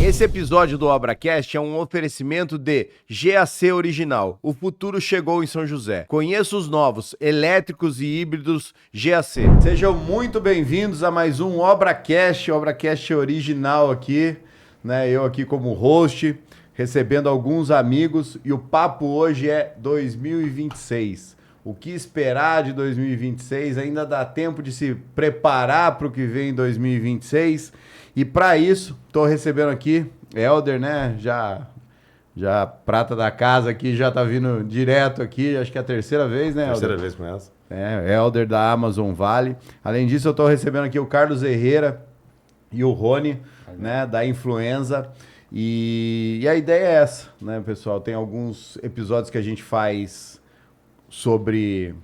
Esse episódio do ObraCast é um oferecimento de GAC Original. O futuro chegou em São José. Conheça os novos elétricos e híbridos GAC. Sejam muito bem-vindos a mais um ObraCast original aqui, né? Eu aqui como host, recebendo alguns amigos, e o papo hoje é 2026. O que esperar de 2026? Ainda dá tempo de se preparar para o que vem em 2026. E para isso, estou recebendo aqui Helder, né? Já prata da casa aqui, já tá vindo direto aqui, acho que é a terceira vez, né, Helder? Terceira vez com essa. Helder da Amazon Vale. Além disso, eu estou recebendo aqui o Carlos Herrera e o Rony, né, da Influenza. E a ideia é essa, né, pessoal? Tem alguns episódios que a gente faz sobre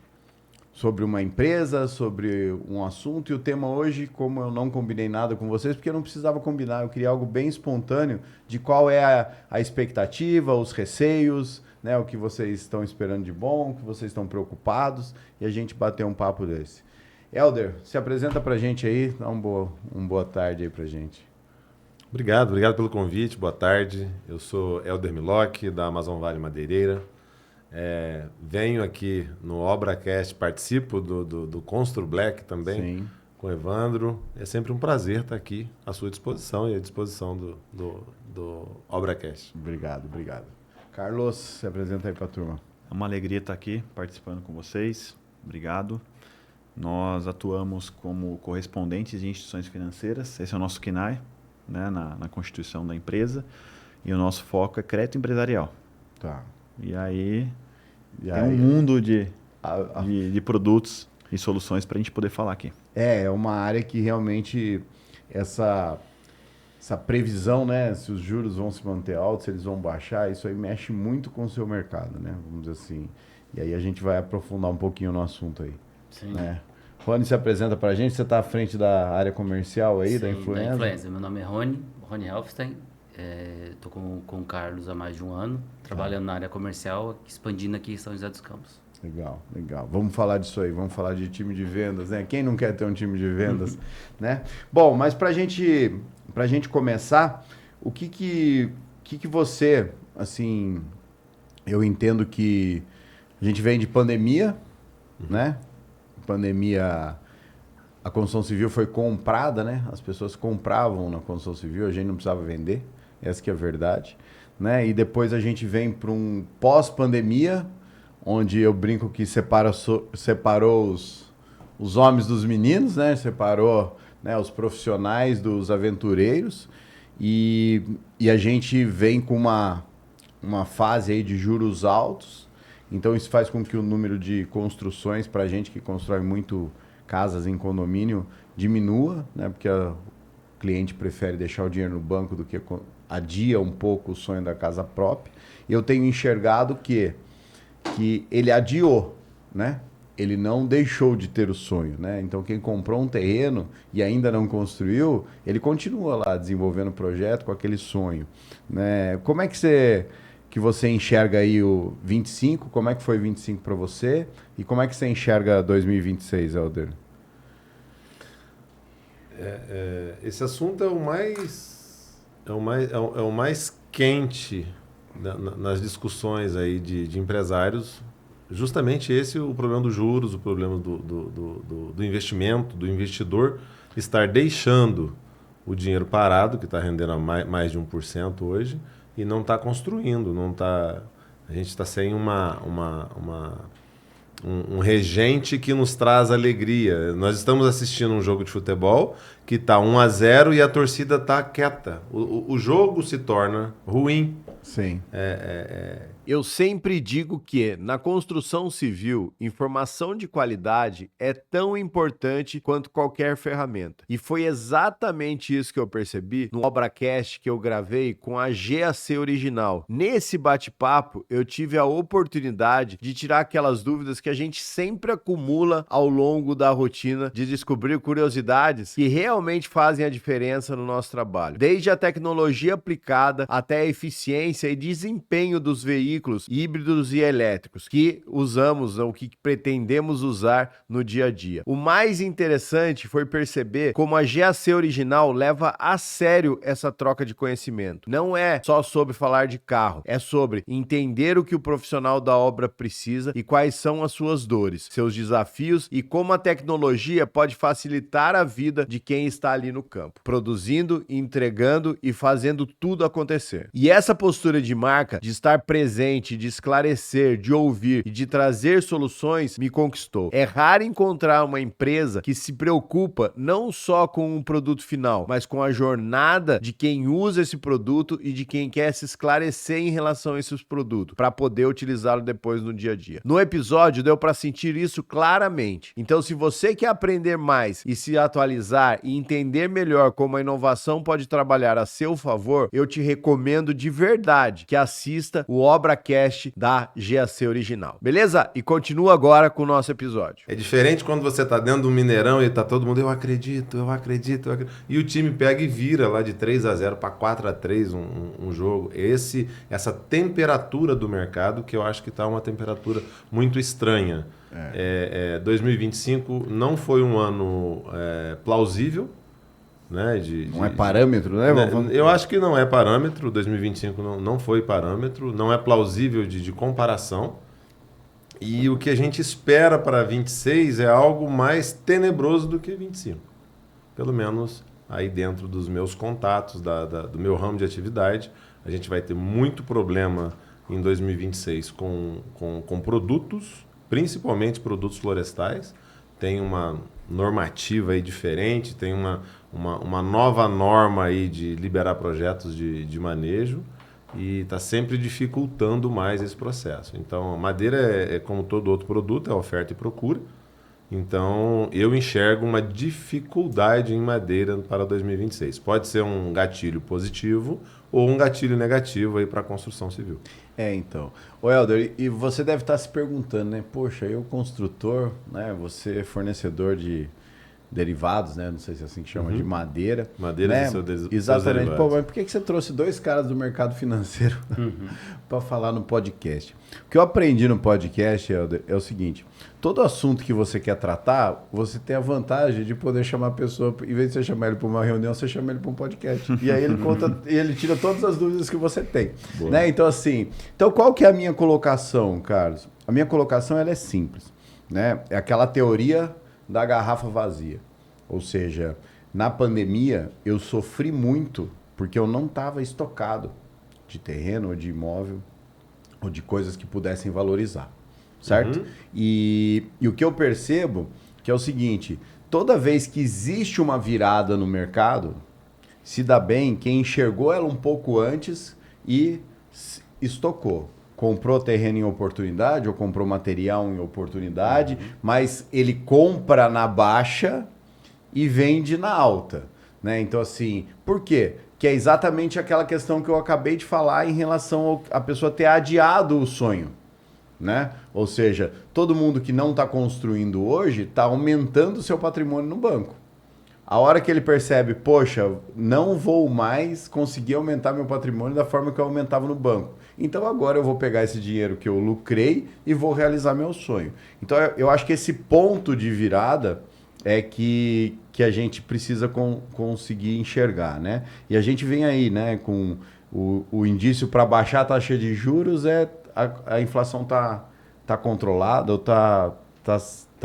uma empresa, sobre um assunto, e o tema hoje, como eu não combinei nada com vocês, porque eu não precisava combinar, eu queria algo bem espontâneo de qual é a expectativa, os receios, né, o que vocês estão esperando de bom, o que vocês estão preocupados, e a gente bater um papo desse. Helder, se apresenta pra gente aí, dá uma boa tarde aí pra gente. Obrigado pelo convite, boa tarde. Eu sou Helder Milok, da Amazon Vale Madeireira. Venho aqui no ObraCast, participo do Constru Black também. Sim. Com o Evandro. É sempre um prazer estar aqui à sua disposição e à disposição do ObraCast. Obrigado. Carlos, se apresenta aí para a turma. É uma alegria estar aqui participando com vocês. Obrigado. Nós atuamos como correspondentes de instituições financeiras. Esse é o nosso KNAI, né, na constituição da empresa. E o nosso foco é crédito empresarial. Tá. E aí tem um mundo de produtos e soluções para a gente poder falar aqui. É uma área que realmente essa previsão, né? Se os juros vão se manter altos, se eles vão baixar, isso aí mexe muito com o seu mercado, né? Vamos dizer assim. E aí a gente vai aprofundar um pouquinho no assunto aí. Sim. Né? Rony, se apresenta para a gente. Você está à frente da área comercial aí, da Influenza? Da Influenza. Meu nome é Rony Helfstein. Estou com o Carlos há mais de um ano, trabalhando na área comercial, expandindo aqui em São José dos Campos. Legal. Vamos falar disso aí, vamos falar de time de vendas, né? Quem não quer ter um time de vendas, né? Bom, mas pra gente começar, o que você, assim, eu entendo que a gente vem de pandemia, né? Pandemia, a construção civil foi comprada, né? As pessoas compravam na construção civil, a gente não precisava vender. Essa que é a verdade, né? E depois a gente vem para um pós-pandemia, onde eu brinco que separou os homens dos meninos, né? Separou, né, os profissionais dos aventureiros, e a gente vem com uma fase aí de juros altos. Então isso faz com que o número de construções, para a gente que constrói muito casas em condomínio, diminua, né? Porque o cliente prefere deixar o dinheiro no banco do que adia um pouco o sonho da casa própria. E eu tenho enxergado que ele adiou, né? Ele não deixou de ter o sonho, né? Então quem comprou um terreno e ainda não construiu, ele continua lá desenvolvendo o projeto com aquele sonho, né? Como é que você enxerga aí o 25? Como é que foi 25 para você? E como é que você enxerga 2026, Helder? Esse assunto é o mais quente nas discussões aí de empresários. Justamente esse é o problema dos juros, o problema do investimento, do investidor estar deixando o dinheiro parado, que está rendendo a mais de 1% hoje, e não está construindo. A gente está sem um regente que nos traz alegria. Nós estamos assistindo um jogo de futebol que está 1-0 e a torcida está quieta. O jogo se torna ruim. Sim. Eu sempre digo que, na construção civil, informação de qualidade é tão importante quanto qualquer ferramenta. E foi exatamente isso que eu percebi no ObraCast que eu gravei com a GAC Original. Nesse bate-papo, eu tive a oportunidade de tirar aquelas dúvidas que a gente sempre acumula ao longo da rotina, de descobrir curiosidades que realmente fazem a diferença no nosso trabalho. Desde a tecnologia aplicada até a eficiência e desempenho dos veículos veículos híbridos e elétricos que usamos ou que pretendemos usar no dia a dia. O mais interessante foi perceber como a GAC Original leva a sério essa troca de conhecimento. Não é só sobre falar de carro, é sobre entender o que o profissional da obra precisa e quais são as suas dores, seus desafios e como a tecnologia pode facilitar a vida de quem está ali no campo, produzindo, entregando e fazendo tudo acontecer. E essa postura de marca, de estar presente, de esclarecer, de ouvir e de trazer soluções, me conquistou. É raro encontrar uma empresa que se preocupa não só com um produto final, mas com a jornada de quem usa esse produto e de quem quer se esclarecer em relação a esses produtos, para poder utilizá-lo depois no dia a dia. No episódio deu para sentir isso claramente. Então, se você quer aprender mais e se atualizar e entender melhor como a inovação pode trabalhar a seu favor, eu te recomendo de verdade que assista o ObraCast da GAC Original. Beleza? E continua agora com o nosso episódio. É diferente quando você tá dentro do Mineirão e tá todo mundo, eu acredito. E o time pega e vira lá de 3-0 para 4-3 um jogo. Essa temperatura do mercado que eu acho que tá uma temperatura muito estranha. 2025 não foi um ano plausível, né? Não é parâmetro, né? Eu acho que não é parâmetro. 2025 não foi parâmetro, não é plausível de comparação. E o que a gente espera para 26 é algo mais tenebroso do que 25. Pelo menos aí dentro dos meus contatos, do meu ramo de atividade, a gente vai ter muito problema em 2026 com produtos, principalmente produtos florestais. Tem uma normativa aí diferente, tem uma nova norma aí de liberar projetos de manejo e está sempre dificultando mais esse processo. Então, a madeira é como todo outro produto, é oferta e procura. Então, eu enxergo uma dificuldade em madeira para 2026. Pode ser um gatilho positivo ou um gatilho negativo aí para a construção civil. Então. Ô Helder, e você deve estar se perguntando, né? Poxa, eu construtor, né? Você fornecedor de derivados, né? Não sei se é assim que chama, de madeira. Madeira né? e seus Exatamente. Pô, mas por que você trouxe dois caras do mercado financeiro para falar no podcast? O que eu aprendi no podcast, Helder, é o seguinte: todo assunto que você quer tratar, você tem a vantagem de poder chamar a pessoa, em vez de você chamar ele para uma reunião, você chama ele para um podcast. E aí ele conta, e ele tira todas as dúvidas que você tem. Né? Então, assim, qual que é a minha colocação, Carlos? A minha colocação ela é simples. Né? É aquela teoria da garrafa vazia. Ou seja, na pandemia eu sofri muito porque eu não estava estocado de terreno ou de imóvel ou de coisas que pudessem valorizar, certo? E o que eu percebo que é o seguinte: toda vez que existe uma virada no mercado, se dá bem quem enxergou ela um pouco antes e estocou. Comprou terreno em oportunidade ou comprou material em oportunidade, mas ele compra na baixa e vende na alta. Né? Então, assim, por quê? Que é exatamente aquela questão que eu acabei de falar em relação a pessoa ter adiado o sonho. Né? Ou seja, todo mundo que não está construindo hoje está aumentando o seu patrimônio no banco. A hora que ele percebe, poxa, não vou mais conseguir aumentar meu patrimônio da forma que eu aumentava no banco. Então agora eu vou pegar esse dinheiro que eu lucrei e vou realizar meu sonho. Então eu acho que esse ponto de virada é que a gente precisa conseguir enxergar, né? E a gente vem aí, né, com o indício para baixar a taxa de juros a inflação tá controlada ou tá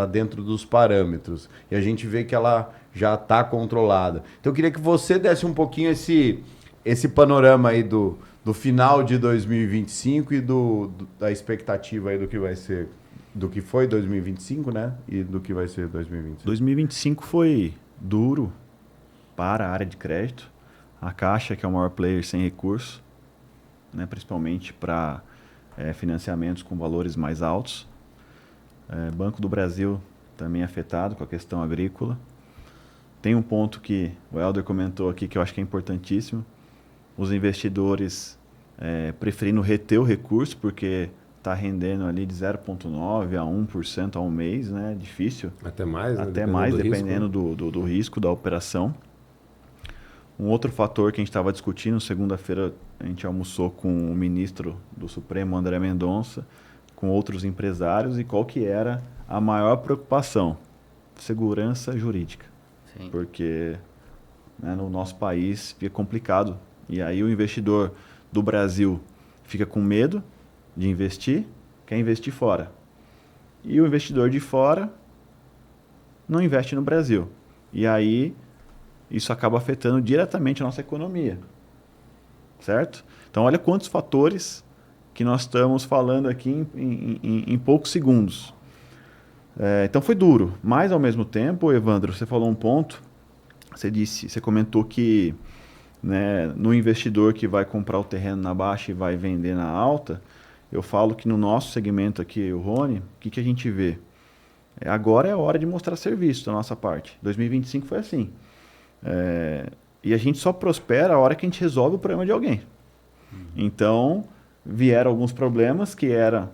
dentro dos parâmetros. E a gente vê que ela já está controlada. Então eu queria que você desse um pouquinho esse panorama aí do final de 2025 e da expectativa aí do que vai ser, do que foi 2025, né? E do que vai ser 2025. 2025 foi duro para a área de crédito. A Caixa, que é o maior player sem recurso, né? Principalmente para financiamentos com valores mais altos. Banco do Brasil também afetado com a questão agrícola. Tem um ponto que o Helder comentou aqui que eu acho que é importantíssimo. Os investidores preferindo reter o recurso porque está rendendo ali de 0,9% a 1% ao mês, né? Difícil. Até mais, né? Até mais, dependendo do risco da operação. Um outro fator que a gente estava discutindo, segunda-feira a gente almoçou com o ministro do Supremo, André Mendonça, com outros empresários, e qual que era a maior preocupação? Segurança jurídica. Sim. Porque né, no nosso país fica complicado. E aí o investidor do Brasil fica com medo de investir, quer investir fora. E o investidor de fora não investe no Brasil. E aí isso acaba afetando diretamente a nossa economia. Certo? Então olha quantos fatores que nós estamos falando aqui em poucos segundos. Então foi duro, mas ao mesmo tempo, Evandro, você falou um ponto, você comentou que né, no investidor que vai comprar o terreno na baixa e vai vender na alta, eu falo que no nosso segmento aqui, o Rony, o que a gente vê? Agora é a hora de mostrar serviço da nossa parte. 2025 foi assim. E a gente só prospera a hora que a gente resolve o problema de alguém. Então, vieram alguns problemas que era,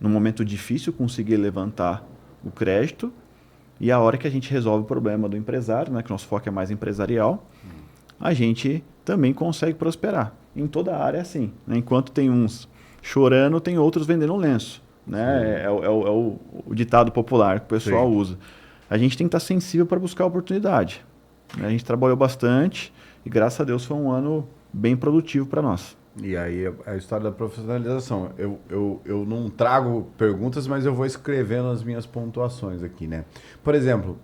no momento difícil, conseguir levantar o crédito, e a hora que a gente resolve o problema do empresário, né, que o nosso foco é mais empresarial, a gente também consegue prosperar. Em toda a área é assim. Né? Enquanto tem uns chorando, tem outros vendendo lenço. Né? É o ditado popular que o pessoal usa. A gente tem que estar sensível para buscar oportunidade. Né? A gente trabalhou bastante e, graças a Deus, foi um ano bem produtivo para nós. E aí a história da profissionalização. Eu não trago perguntas, mas eu vou escrevendo as minhas pontuações aqui, né? Por exemplo,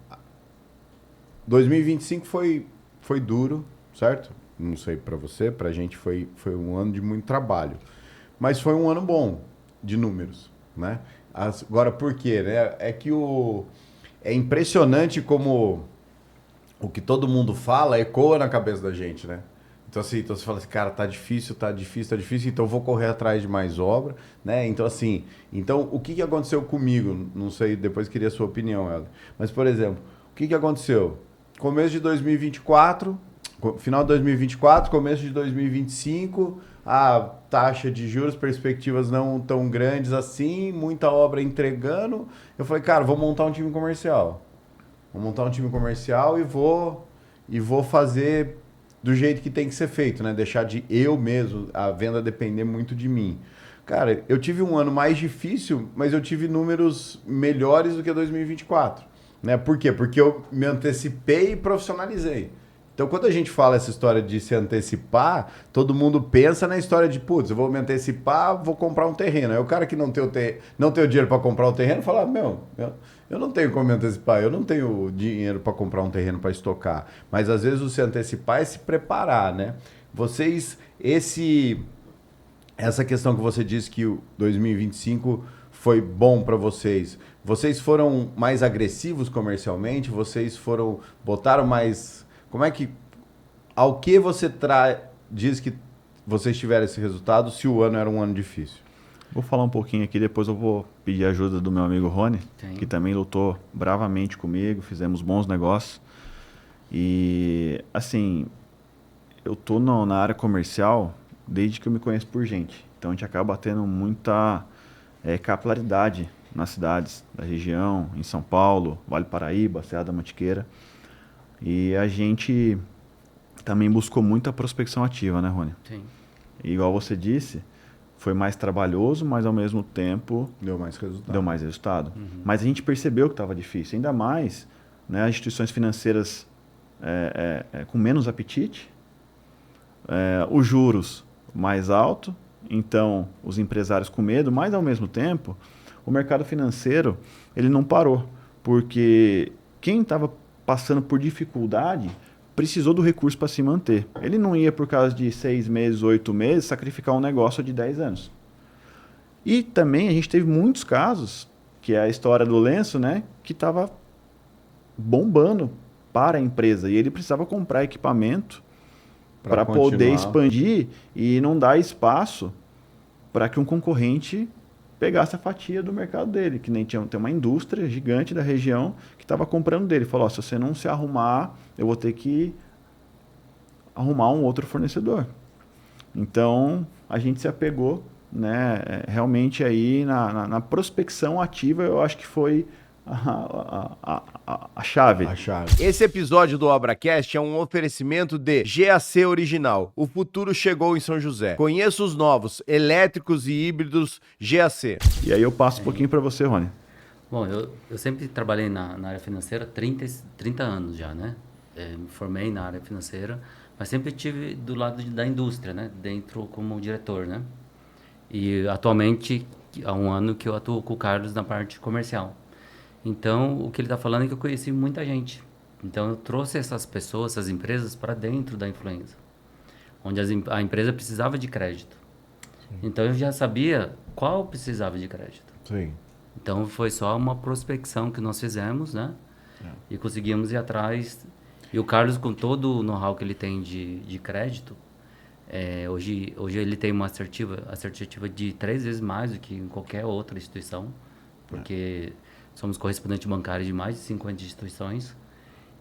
2025 foi duro, certo? Não sei para você, para a gente foi um ano de muito trabalho. Mas foi um ano bom de números, né? Agora, por quê? Né? É que é impressionante como o que todo mundo fala ecoa na cabeça da gente, né? Então, assim, você fala assim, cara, tá difícil, então eu vou correr atrás de mais obra, né? Então, assim, o que aconteceu comigo? Não sei, depois queria a sua opinião, Helder. Mas, por exemplo, o que aconteceu? Começo de 2024, final de 2024, começo de 2025, a taxa de juros, perspectivas não tão grandes assim, muita obra entregando. Eu falei, cara, vou montar um time comercial. Vou montar um time comercial e vou fazer do jeito que tem que ser feito, né? Deixar de eu mesmo, a venda depender muito de mim. Cara, eu tive um ano mais difícil, mas eu tive números melhores do que 2024. Né? Por quê? Porque eu me antecipei e profissionalizei. Então, quando a gente fala essa história de se antecipar, todo mundo pensa na história de, putz, eu vou me antecipar, vou comprar um terreno. Aí o cara que não tem o dinheiro para comprar um terreno fala, eu não tenho como me antecipar, eu não tenho dinheiro para comprar um terreno para estocar. Mas às vezes o se antecipar é se preparar, né? Vocês, essa questão que você disse que o 2025 foi bom para vocês, vocês foram mais agressivos comercialmente? Vocês botaram mais... Como é que... Ao que você diz que vocês tiveram esse resultado se o ano era um ano difícil? Vou falar um pouquinho aqui, depois eu vou pedir a ajuda do meu amigo Rony, que também lutou bravamente comigo, fizemos bons negócios. E, assim, eu tô na área comercial desde que eu me conheço por gente. Então, a gente acaba tendo muita capilaridade nas cidades da região, em São Paulo, Vale do Paraíba, Serra da Mantiqueira. E a gente também buscou muita prospecção ativa, né, Rony? Sim. E, igual você disse... Foi mais trabalhoso, mas ao mesmo tempo... Deu mais resultado. Uhum. Mas a gente percebeu que estava difícil. Ainda mais, né, as instituições financeiras com menos apetite, os juros mais alto, então os empresários com medo, mas ao mesmo tempo o mercado financeiro ele não parou, porque quem estava passando por dificuldade precisou do recurso para se manter. Ele não ia, por causa de 6 meses, 8 meses, sacrificar um negócio de 10 anos. E também a gente teve muitos casos, que é a história do lenço, né, que estava bombando para a empresa. E ele precisava comprar equipamento para poder expandir e não dar espaço para que um concorrente pegasse a fatia do mercado dele, que nem tem uma indústria gigante da região que estava comprando dele. Falou, se você não se arrumar, eu vou ter que arrumar um outro fornecedor. Então, a gente se apegou, né, realmente aí na prospecção ativa, eu acho que foi a chave. A chave. Esse episódio do ObraCast é um oferecimento de GAC Original. O futuro chegou em São José. Conheça os novos elétricos e híbridos GAC. E aí eu passo um pouquinho para você, Rony. Bom, eu sempre trabalhei na área financeira 30 anos já, né? Me formei na área financeira, mas sempre estive do lado da indústria, né? Dentro como diretor, né? E atualmente, há um ano que eu atuo com o Carlos na parte comercial. Então, o que ele está falando é que eu conheci muita gente. Então, eu trouxe essas pessoas, essas empresas para dentro da Influenza, onde a empresa precisava de crédito. Sim. Então, eu já sabia qual precisava de crédito. Sim. Então, foi só uma prospecção que nós fizemos, né? E conseguimos ir atrás. E o Carlos, com todo o know-how que ele tem de crédito, hoje ele tem uma assertiva de 3 vezes mais do que em qualquer outra instituição, porque somos correspondente bancário de mais de 50 instituições.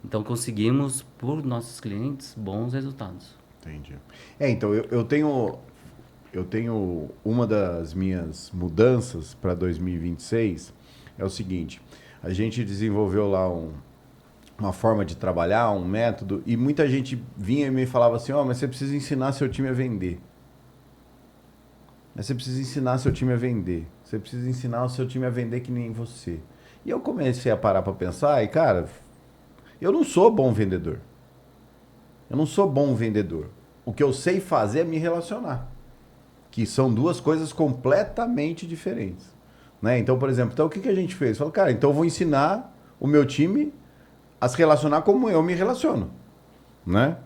Então, conseguimos, por nossos clientes, bons resultados. Entendi. Então, eu tenho uma das minhas mudanças para 2026, é o seguinte, a gente desenvolveu lá uma forma de trabalhar, um método, e muita gente vinha e me falava assim, mas você precisa ensinar seu time a vender. Você precisa ensinar seu time a vender. Você precisa ensinar o seu time a vender que nem você. E eu comecei a parar para pensar, e cara, eu não sou bom vendedor. Eu não sou bom vendedor. O que eu sei fazer é me relacionar. Que são duas coisas completamente diferentes. Né? Então, por exemplo, o que a gente fez? Falou, cara, então eu vou ensinar o meu time a se relacionar como eu me relaciono. Né?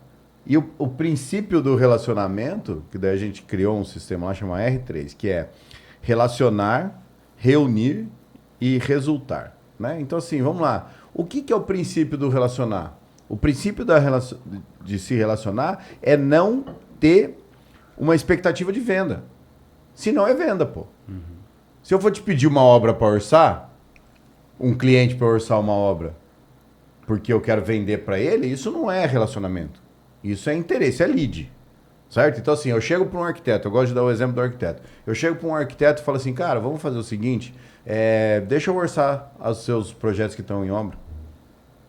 E o princípio do relacionamento, que daí a gente criou um sistema lá chamado R3, que é relacionar, reunir e resultar. Né? Então, assim, vamos lá. O que é o princípio do relacionar? O princípio de se relacionar é não ter uma expectativa de venda. Se não é venda, pô. Uhum. Se eu for te pedir uma obra para orçar, um cliente para orçar uma obra, porque eu quero vender para ele, isso não é relacionamento. Isso é interesse, é lead. Certo? Então, assim, eu chego para um arquiteto, eu gosto de dar o exemplo do arquiteto. Eu chego para um arquiteto e falo assim, cara, vamos fazer o seguinte, deixa eu orçar os seus projetos que estão em obra.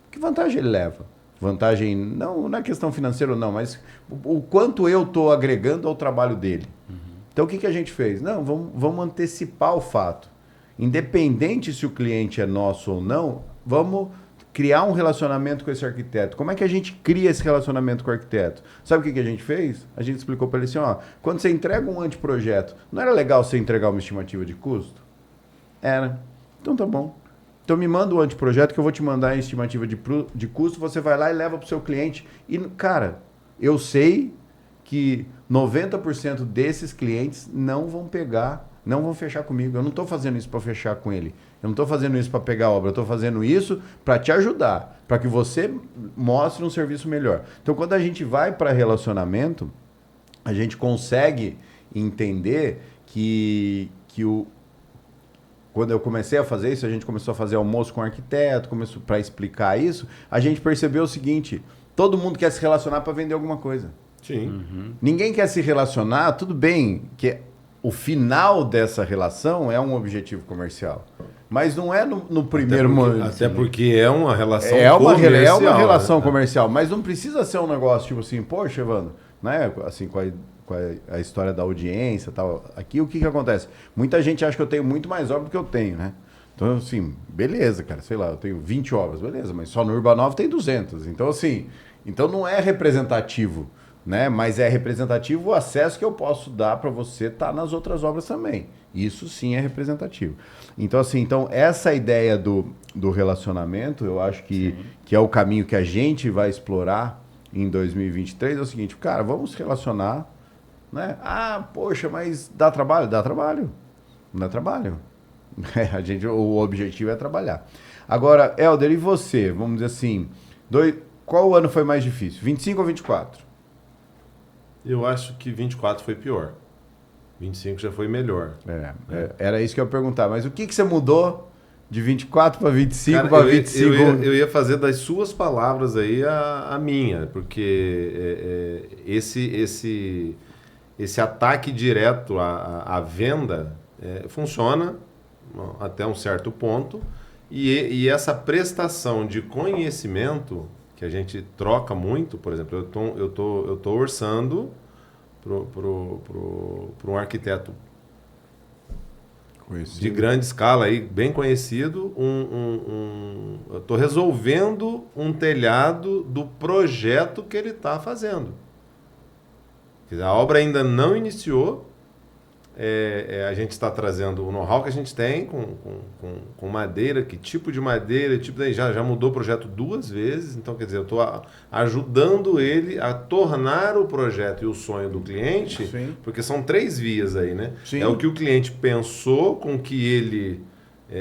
Que vantagem ele leva? Vantagem, não na questão financeira não, mas o quanto eu estou agregando ao trabalho dele. Uhum. Então, o que a gente fez? Não, vamos antecipar o fato. Independente se o cliente é nosso ou não, vamos criar um relacionamento com esse arquiteto. Como é que a gente cria esse relacionamento com o arquiteto? Sabe o que a gente fez? A gente explicou para ele assim, quando você entrega um anteprojeto, não era legal você entregar uma estimativa de custo? Era. Então tá bom. Então me manda o anteprojeto que eu vou te mandar a estimativa de custo, você vai lá e leva para o seu cliente. E, cara, eu sei que 90% desses clientes não vão fechar comigo. Eu não estou fazendo isso para fechar com ele. Eu não estou fazendo isso para pegar obra. Eu estou fazendo isso para te ajudar, para que você mostre um serviço melhor. Então, quando a gente vai para relacionamento, a gente consegue entender que quando eu comecei a fazer isso, a gente começou a fazer almoço com o arquiteto, começou para explicar isso, a gente percebeu o seguinte, todo mundo quer se relacionar para vender alguma coisa. Sim. Uhum. Ninguém quer se relacionar, tudo bem, que o final dessa relação é um objetivo comercial. Mas não é no primeiro momento. Até porque é uma relação comercial. É uma relação né? comercial, mas não precisa ser um negócio tipo assim, poxa, Evandro, né? Assim, com a história da audiência e tal. Aqui o que acontece? Muita gente acha que eu tenho muito mais obra do que eu tenho, né? Então, assim, beleza, cara, sei lá, eu tenho 20 obras, beleza, mas só no Urbanov tem 200. Então, assim, não é representativo, né? Mas é representativo o acesso que eu posso dar para você estar nas outras obras também. Isso sim é representativo. Então, assim, essa ideia do relacionamento, eu acho que é o caminho que a gente vai explorar em 2023, é o seguinte, cara, vamos se relacionar, né? Poxa, mas dá trabalho? Dá trabalho. Não dá trabalho. O objetivo é trabalhar. Agora, Helder, e você? Vamos dizer assim, qual ano foi mais difícil? 25 ou 24? Eu acho que 24 foi pior. 25 já foi melhor. Era isso que eu ia perguntar. Mas o que você mudou de 24 para 25 para 25? Eu ia fazer das suas palavras aí a minha, porque esse ataque direto à venda funciona até um certo ponto E essa prestação de conhecimento que a gente troca muito, por exemplo, eu tô orçando para um arquiteto Conhecido. de grande escala, aí, bem conhecido, eu estou resolvendo um telhado do projeto que ele está fazendo. Quer dizer, a obra ainda não iniciou, a gente está trazendo o know-how que a gente tem com madeira, que tipo de madeira, já mudou o projeto 2 vezes, então quer dizer, eu estou ajudando ele a tornar o projeto e o sonho do cliente, Sim. porque são 3 vias aí, né? Sim. É o que o cliente pensou, com que ele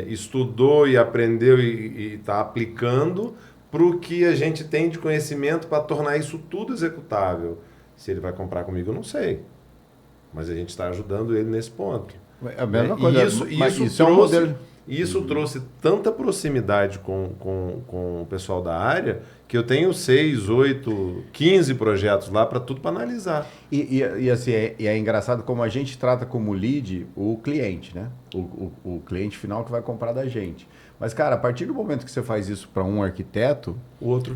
estudou e aprendeu e está aplicando, para o que a gente tem de conhecimento para tornar isso tudo executável. Se ele vai comprar comigo, eu não sei. Mas a gente está ajudando ele nesse ponto. É a mesma coisa. Isso é um modelo. Isso trouxe tanta proximidade com o pessoal da área que eu tenho 6, 8, 15 projetos lá para tudo para analisar. E assim, é engraçado como a gente trata como lead o cliente, né? O cliente final que vai comprar da gente. Mas, cara, a partir do momento que você faz isso para um arquiteto, o outro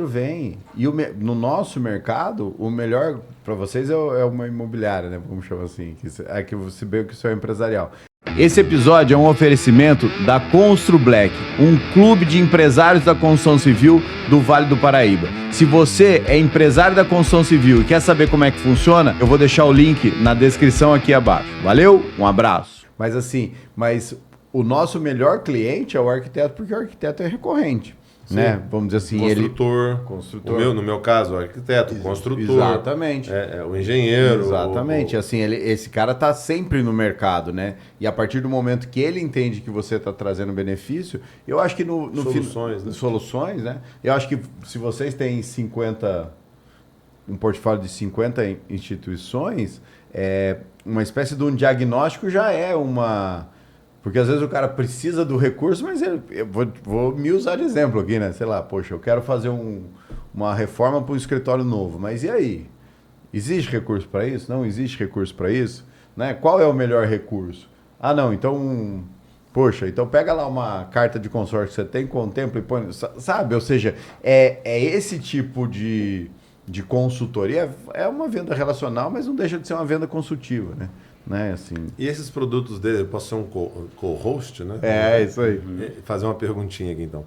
vem. E no nosso mercado, o melhor para vocês é uma imobiliária, né? Vamos chamar assim, que você vê que isso é empresarial. Esse episódio é um oferecimento da Constru Black, um clube de empresários da construção civil do Vale do Paraíba. Se você é empresário da construção civil e quer saber como é que funciona, eu vou deixar o link na descrição aqui abaixo. Valeu? Um abraço. Mas o nosso melhor cliente é o arquiteto, porque o arquiteto é recorrente. Né? Vamos dizer assim, construtor. No meu caso, o arquiteto, o construtor. Exatamente. O engenheiro. Exatamente. Assim, esse cara está sempre no mercado, né? E a partir do momento que ele entende que você está trazendo benefício, eu acho que no soluções, né? Eu acho que se vocês têm um portfólio de 50 instituições, uma espécie de um diagnóstico já é uma... Porque às vezes o cara precisa do recurso, mas eu vou me usar de exemplo aqui, né? Sei lá, poxa, eu quero fazer uma reforma para um escritório novo, mas e aí? Existe recurso para isso? Não existe recurso para isso? Né? Qual é o melhor recurso? Ah, não, então... Poxa, então pega lá uma carta de consórcio que você tem, contempla e põe... Sabe? Ou seja, é esse tipo de consultoria. É uma venda relacional, mas não deixa de ser uma venda consultiva, né? Assim. E esses produtos dele, eu posso ser um co-host, né? Isso aí. Fazer uma perguntinha aqui, então.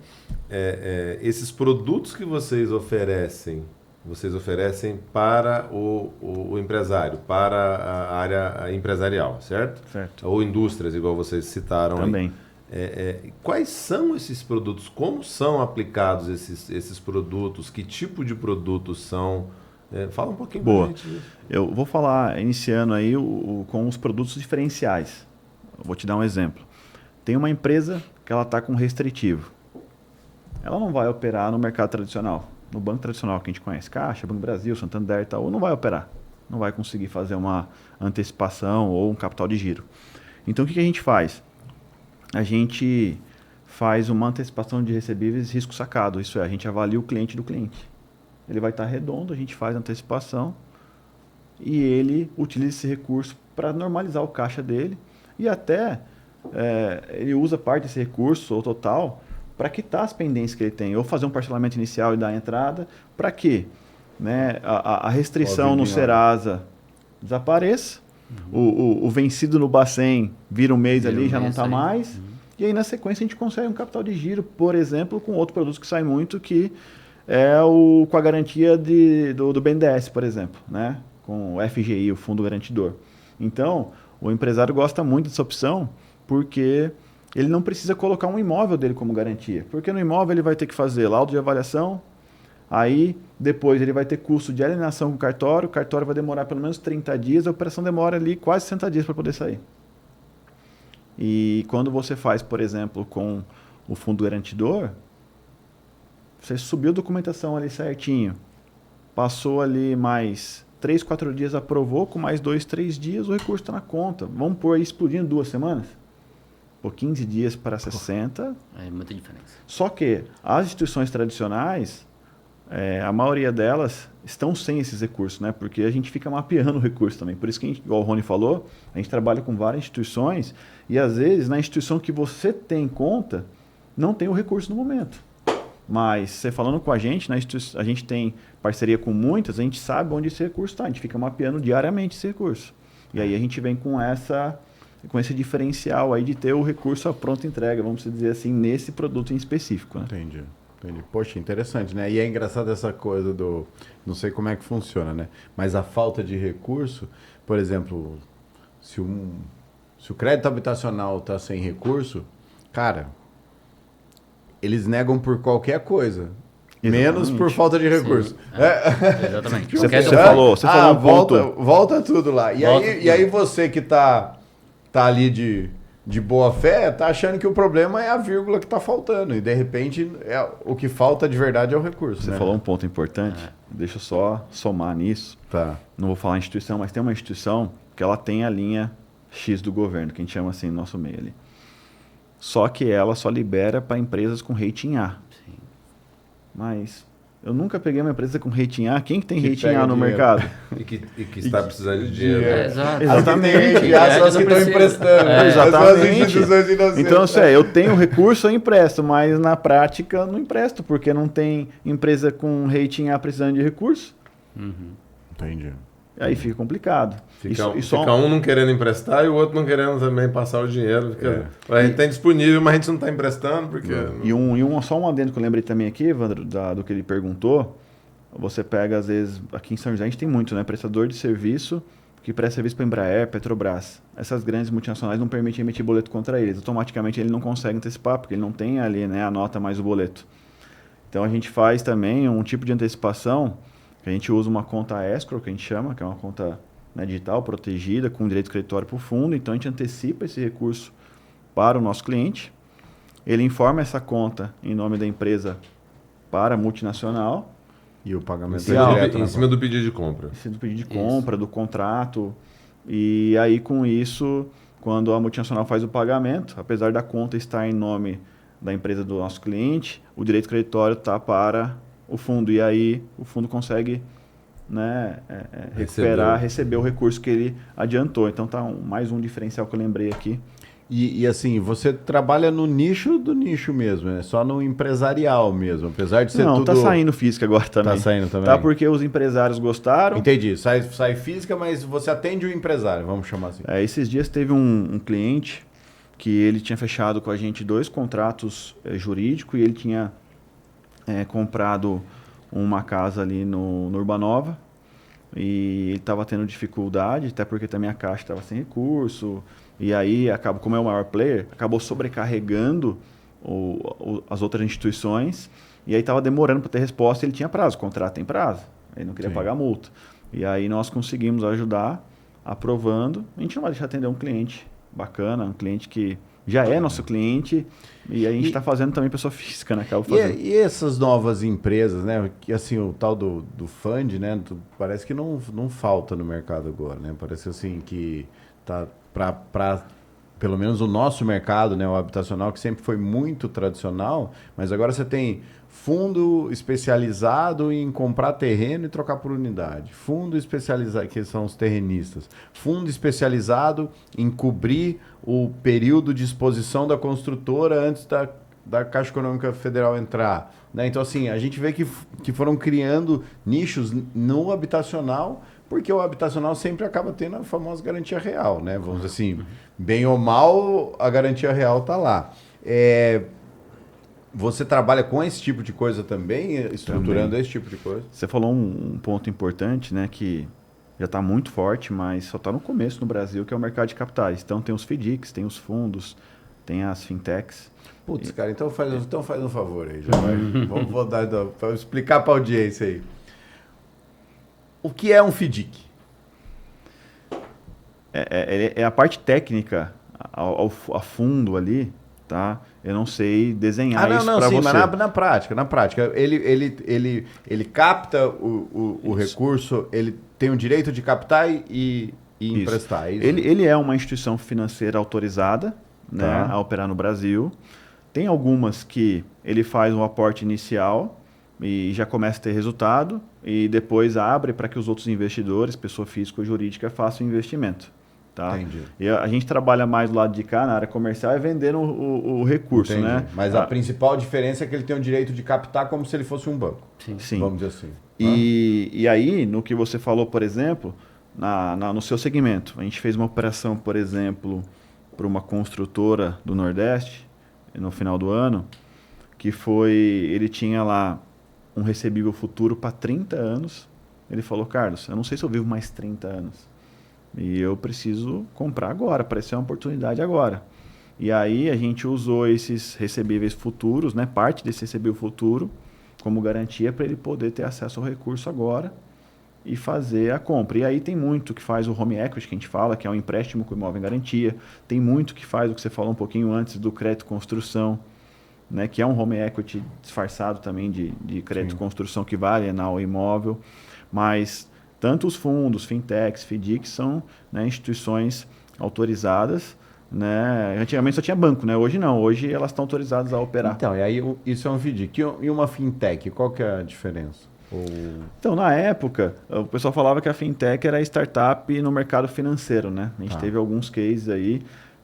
Esses produtos que vocês oferecem para o empresário, para a área empresarial, certo? Certo. Ou indústrias, igual vocês citaram. Também. Quais são esses produtos? Como são aplicados esses produtos? Que tipo de produtos são? Fala um pouquinho pra gente. Eu vou falar, iniciando aí com os produtos diferenciais. Eu vou te dar um exemplo. Tem uma empresa que ela está com restritivo. Ela não vai operar no mercado tradicional. No banco tradicional que a gente conhece, Caixa, Banco Brasil, Santander e tal, não vai operar. Não vai conseguir fazer uma antecipação ou um capital de giro. Então, o que a gente faz? A gente faz uma antecipação de recebíveis risco sacado. Isso é, a gente avalia o cliente do cliente. Ele vai estar redondo, a gente faz a antecipação e ele utiliza esse recurso para normalizar o caixa dele e até ele usa parte desse recurso ou total para quitar as pendências que ele tem, ou fazer um parcelamento inicial e dar a entrada, para que a restrição no Serasa desapareça, o vencido no Bacen vira um mês ali, já não está mais, e aí na sequência a gente consegue um capital de giro, por exemplo, com outro produto que sai muito, que com a garantia do BNDES, por exemplo, né? Com o FGI, o Fundo Garantidor. Então, o empresário gosta muito dessa opção porque ele não precisa colocar um imóvel dele como garantia. Porque no imóvel ele vai ter que fazer laudo de avaliação, aí depois ele vai ter custo de alienação com o cartório vai demorar pelo menos 30 dias, a operação demora ali quase 60 dias para poder sair. E quando você faz, por exemplo, com o Fundo Garantidor, você subiu a documentação ali certinho, passou ali mais 3, 4 dias, aprovou, com mais 2, 3 dias o recurso está na conta. Vamos pôr aí explodindo 2 semanas? Por 15 dias para 60. É muita diferença. Só que as instituições tradicionais, a maioria delas estão sem esses recursos, né? Porque a gente fica mapeando o recurso também. Por isso que, igual o Rony falou, a gente trabalha com várias instituições e às vezes na instituição que você tem conta, não tem o recurso no momento. Mas você falando com a gente, né, a gente tem parceria com muitas, a gente sabe onde esse recurso está, a gente fica mapeando diariamente esse recurso. E aí a gente vem com esse diferencial aí de ter o recurso à pronta entrega, vamos dizer assim, nesse produto em específico. Né? Entendi. Poxa, interessante, né? E é engraçado essa coisa do... Não sei como é que funciona, né? Mas a falta de recurso, por exemplo, se o crédito habitacional está sem recurso, cara, eles negam por qualquer coisa. Exatamente. Menos por falta de recurso. Exatamente. Você falou um ponto. Volta tudo lá. E aí você que tá ali de boa fé, tá achando que o problema é a vírgula que tá faltando. E de repente o que falta de verdade é o recurso. Você né? falou um ponto importante. Deixa eu só somar nisso. Tá. Não vou falar instituição, mas tem uma instituição que ela tem a linha X do governo, que a gente chama assim no nosso meio ali. Só que ela só libera para empresas com rating A. Sim. Mas eu nunca peguei uma empresa com rating A. Quem que tem Que rating pega A no dinheiro. mercado? E que está precisando de dinheiro. Exato. Exatamente. As pessoas que estão emprestando. Exatamente. As instituições financeiras. Então, eu tenho recurso, eu empresto, mas na prática eu não empresto, porque não tem empresa com rating A precisando de recurso. Entendi. Aí fica complicado. Fica um não querendo emprestar e o outro não querendo também passar o dinheiro. A gente tem disponível, mas a gente não está emprestando. Porque Só um adendo que eu lembrei também aqui, Evandro, do que ele perguntou. Você pega, às vezes, aqui em São José a gente tem muito, né? Prestador de serviço que presta serviço para Embraer, Petrobras. Essas grandes multinacionais não permitem emitir boleto contra eles. Automaticamente ele não consegue antecipar, porque ele não tem ali, né, a nota mais o boleto. Então a gente faz também um tipo de antecipação, que a gente usa uma conta escrow, que a gente chama, que é uma conta, né, digital, protegida, com direito creditório para o fundo. Então a gente antecipa esse recurso para o nosso cliente. Ele informa essa conta em nome da empresa para a multinacional. E o pagamento em cima do pedido de compra. Em cima do pedido de compra, do contrato. E aí, com isso, quando a multinacional faz o pagamento, apesar da conta estar em nome da empresa do nosso cliente, o direito creditório está para o fundo. E aí o fundo consegue, né, receber o recurso que ele adiantou. Então tá mais um diferencial que eu lembrei aqui. E assim, você trabalha no nicho do nicho mesmo, né? Só no empresarial mesmo, apesar de ser tudo... Não, tá saindo física agora também. Tá saindo também? Tá, porque os empresários gostaram. Entendi, sai física, mas você atende o empresário, vamos chamar assim. Esses dias teve um cliente que ele tinha fechado com a gente 2 contratos jurídicos e ele tinha comprado uma casa ali no Urbanova e ele estava tendo dificuldade, até porque também a Caixa estava sem recurso. E aí, como é o maior player, acabou sobrecarregando as outras instituições. E aí estava demorando para ter resposta. Ele tinha prazo, o contrato tem prazo. Ele não queria pagar multa. E aí nós conseguimos ajudar, aprovando. A gente não vai deixar de atender um cliente bacana, um cliente que já é nosso cliente. E a gente está fazendo também pessoa física, né? E essas novas empresas, né? Que assim, o tal do fund, né? Parece que não falta no mercado agora, né? Parece assim que tá para pelo menos o nosso mercado, né, o habitacional, que sempre foi muito tradicional, mas agora você tem fundo especializado em comprar terreno e trocar por unidade. Fundo especializado, que são os terrenistas. Fundo especializado em cobrir o período de exposição da construtora antes da Caixa Econômica Federal entrar. Né? Então, assim, a gente vê que foram criando nichos no habitacional, porque o habitacional sempre acaba tendo a famosa garantia real, né? Vamos dizer assim, bem ou mal, a garantia real está lá. Você trabalha com esse tipo de coisa também, estruturando esse tipo de coisa? Você falou um ponto importante, né, que já está muito forte, mas só está no começo no Brasil, que é o mercado de capitais. Então tem os FDICs, tem os fundos, tem as fintechs. Putz, cara, então faz um favor aí, já vai. Vou dar para explicar para a audiência aí. O que é um FDIC? É a parte técnica a fundo ali, tá? Eu não sei desenhar isso para você. Mas na prática, ele capta o recurso, ele tem o direito de captar e emprestar. Isso. Ele é uma instituição financeira autorizada, né, a operar no Brasil. Tem algumas que ele faz um aporte inicial e já começa a ter resultado e depois abre para que os outros investidores, pessoa física ou jurídica, façam investimento. Tá? Entendi. E a gente trabalha mais do lado de cá, na área comercial, é vendendo o recurso, Entendi. né? Mas a principal diferença é que ele tem o direito de captar como se ele fosse um banco. Sim. Vamos dizer assim. E aí, no que você falou, por exemplo, no seu segmento, a gente fez uma operação, por exemplo, para uma construtora do Nordeste, no final do ano, que ele tinha lá um recebível futuro para 30 anos. Ele falou, Carlos, eu não sei se eu vivo mais 30 anos. E eu preciso comprar agora, apareceu uma oportunidade agora. E aí a gente usou esses recebíveis futuros, né, parte desse recebível futuro, como garantia para ele poder ter acesso ao recurso agora e fazer a compra. E aí tem muito que faz o home equity, que a gente fala, que é um empréstimo com imóvel em garantia. Tem muito que faz o que você falou um pouquinho antes do crédito construção, né, que é um home equity disfarçado também de crédito construção que vai alienar o imóvel. Mas tanto os fundos, fintechs, FDICs são, né, instituições autorizadas, né? Antigamente só tinha banco, né? Hoje não, hoje elas estão autorizadas a operar. Então, e aí isso é um FDIC. E uma fintech, qual que é a diferença? Então, na época, o pessoal falava que a fintech era startup no mercado financeiro, né? A gente teve alguns cases aí.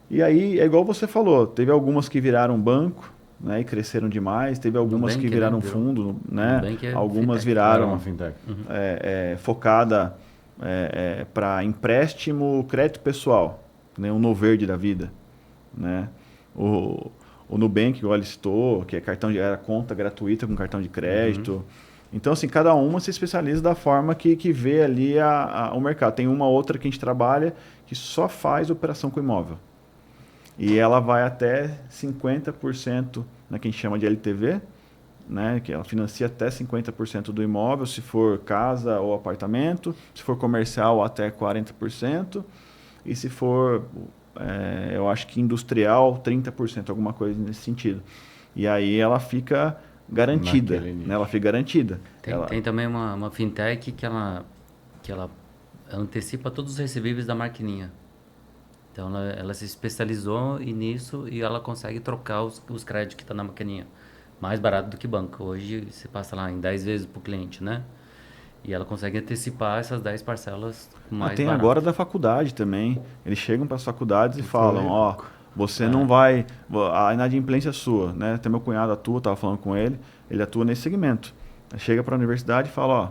E aí, é igual você falou, teve algumas que viraram banco, né, e cresceram demais. Teve algumas Nubank, que viraram né? fundo, né? Nubank é Algumas fintech. viraram uma fintech. focada para empréstimo, crédito pessoal, né? Um Noverde da vida, né? O Nubank, igual ele citou, que era conta gratuita com cartão de crédito. Então, assim, cada uma se especializa da forma que vê ali o mercado. Tem uma outra que a gente trabalha que só faz operação com imóvel. E ela vai até 50%, né, que a gente chama de LTV, né, que ela financia até 50% do imóvel, se for casa ou apartamento, se for comercial até 40%, e se for, eu acho que industrial, 30%, alguma coisa nesse sentido. E aí ela fica garantida, né, ela fica garantida. Tem também uma fintech que ela antecipa todos os recebíveis da maquininha. Então ela se especializou nisso e ela consegue trocar os créditos que estão na maquininha. Mais barato do que banco. Hoje você passa lá em 10 vezes para o cliente, né? E ela consegue antecipar essas 10 parcelas mais tem barato. agora da faculdade também. Eles chegam para as faculdades e falam, ó, você não vai... A inadimplência é sua, né? Até meu cunhado atua, estava falando com ele, ele atua nesse segmento. Chega para a universidade e fala, ó,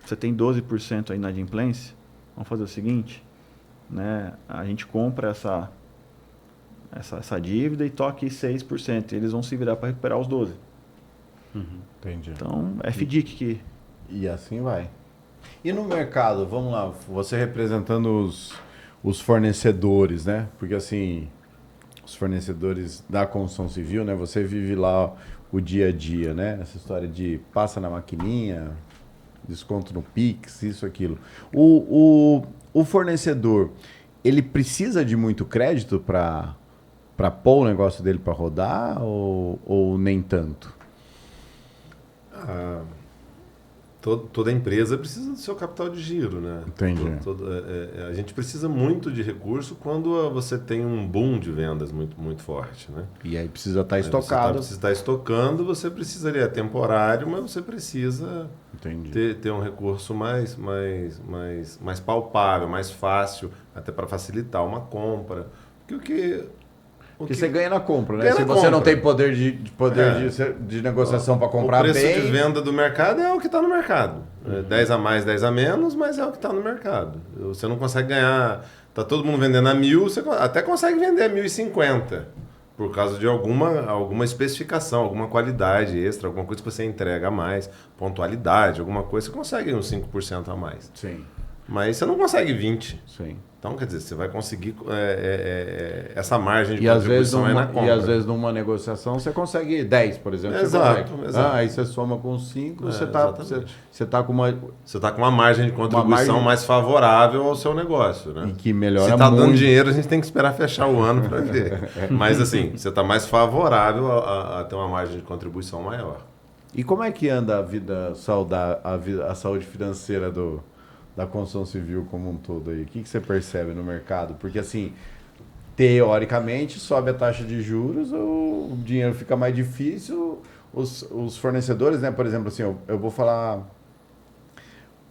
você tem 12% aí inadimplência, vamos fazer o seguinte, né? A gente compra essa dívida e toque 6%. Eles vão se virar para recuperar os 12%. Entendi. Então, é FDIC que... E assim vai. E no mercado, vamos lá, você representando os fornecedores, né? Porque assim, os fornecedores da construção civil, né? Você vive lá o dia a dia, né? Essa história de passa na maquininha, desconto no Pix, isso, aquilo. O fornecedor, ele precisa de muito crédito para pôr o negócio dele para rodar ou nem tanto? Toda empresa precisa do seu capital de giro, né? Entendi. A gente precisa muito de recurso quando você tem um boom de vendas muito, muito forte, né? E aí precisa estar estocado. Você precisa estar estocando, você precisaria, é temporário, mas você precisa ter um recurso mais palpável, mais fácil, até para facilitar uma compra. Porque você ganha na compra, né? Ganha Se na você compra. não tem poder de negociação para comprar bem... O preço de venda do mercado é o que está no mercado. 10 a mais, 10 a menos, mas é o que está no mercado. Você não consegue ganhar... Está todo mundo vendendo a 1.000, você até consegue vender a 1.050, por causa de alguma especificação, alguma qualidade extra, alguma coisa que você entrega a mais, pontualidade, alguma coisa, você consegue uns 5% a mais. Sim. Mas você não consegue 20%. Sim. Então, quer dizer, você vai conseguir essa margem de E contribuição aí na compra. E às vezes numa negociação você consegue 10, por exemplo. Exato. Aí você soma com 5, você está com uma... Você está com uma margem de contribuição mais favorável ao seu negócio, né? E que melhora Se está muito. dando dinheiro, a gente tem que esperar fechar o ano para ver. Mas assim, você está mais favorável a ter uma margem de contribuição maior. E como é que anda a saúde financeira da construção civil como um todo aí? O que você percebe no mercado? Porque assim, teoricamente, sobe a taxa de juros, o dinheiro fica mais difícil, os fornecedores, né? Por exemplo, assim, eu vou falar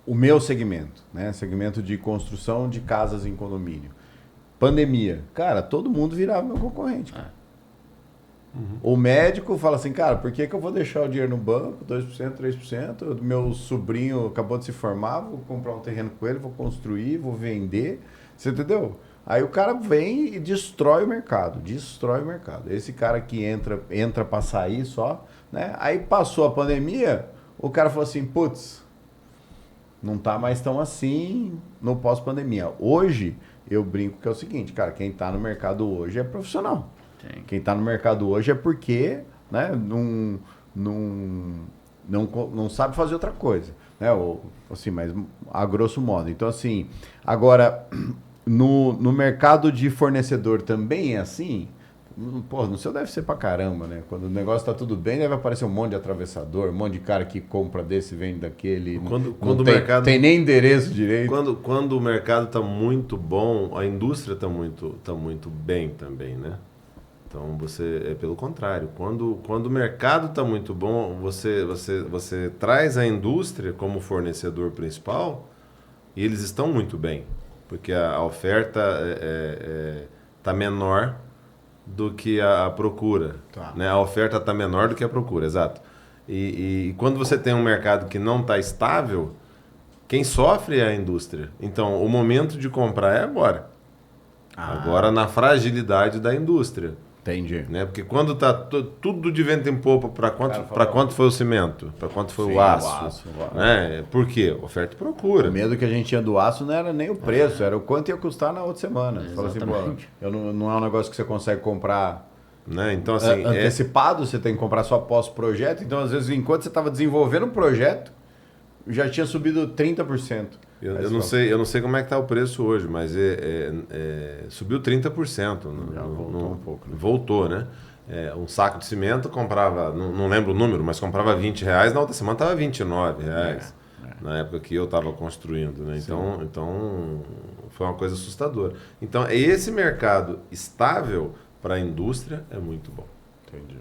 o meu segmento, né? Segmento de construção de casas em condomínio. Pandemia. Cara, todo mundo virava meu concorrente. Cara. O médico fala assim, cara, por que eu vou deixar o dinheiro no banco, 2%, 3%? Meu sobrinho acabou de se formar, vou comprar um terreno com ele, vou construir, vou vender. Você entendeu? Aí o cara vem e destrói o mercado, Esse cara que entra para sair só, né? Aí passou a pandemia, o cara falou assim, putz, não tá mais tão assim no pós-pandemia. Hoje, eu brinco que é o seguinte, cara, quem tá no mercado hoje é profissional. Sim. Quem tá no mercado hoje é porque, né, não sabe fazer outra coisa, né? Ou, assim, mas a grosso modo. Então, assim, agora... No mercado de fornecedor também é assim? Pô, no seu deve ser pra caramba, né? Quando o negócio tá tudo bem, deve aparecer um monte de atravessador, um monte de cara que compra desse, vende daquele. Quando o mercado tem nem endereço direito. Quando o mercado tá muito bom, a indústria tá muito bem também, né? Então é pelo contrário. Quando o mercado tá muito bom, você traz a indústria como fornecedor principal e eles estão muito bem. Porque a oferta está menor do que a procura. Tá. Né? A oferta está menor do que a procura, exato. E quando você tem um mercado que não está estável, quem sofre é a indústria. Então, o momento de comprar é agora. Agora, na fragilidade da indústria. Entendi. Né? Porque quando está tudo de vento em popa, para quanto foi o cimento? Para quanto foi o aço? Né? Por quê? Oferta e procura. O medo que a gente tinha do aço não era nem o preço, era o quanto ia custar na outra semana. Você fala assim, pô, não é um negócio que você consegue comprar, né? Então, assim, antecipado, você tem que comprar só pós-projeto. Então, às vezes, enquanto você estava desenvolvendo o projeto, já tinha subido 30%. Eu não sei como é que está o preço hoje, mas subiu 30%. Já voltou um pouco. Né? Voltou, né? Um saco de cimento comprava, não lembro o número, mas comprava R$20, na outra semana estava R$29, na época que eu estava construindo. Né? Então, foi uma coisa assustadora. Então, esse mercado estável para a indústria é muito bom. Entendi.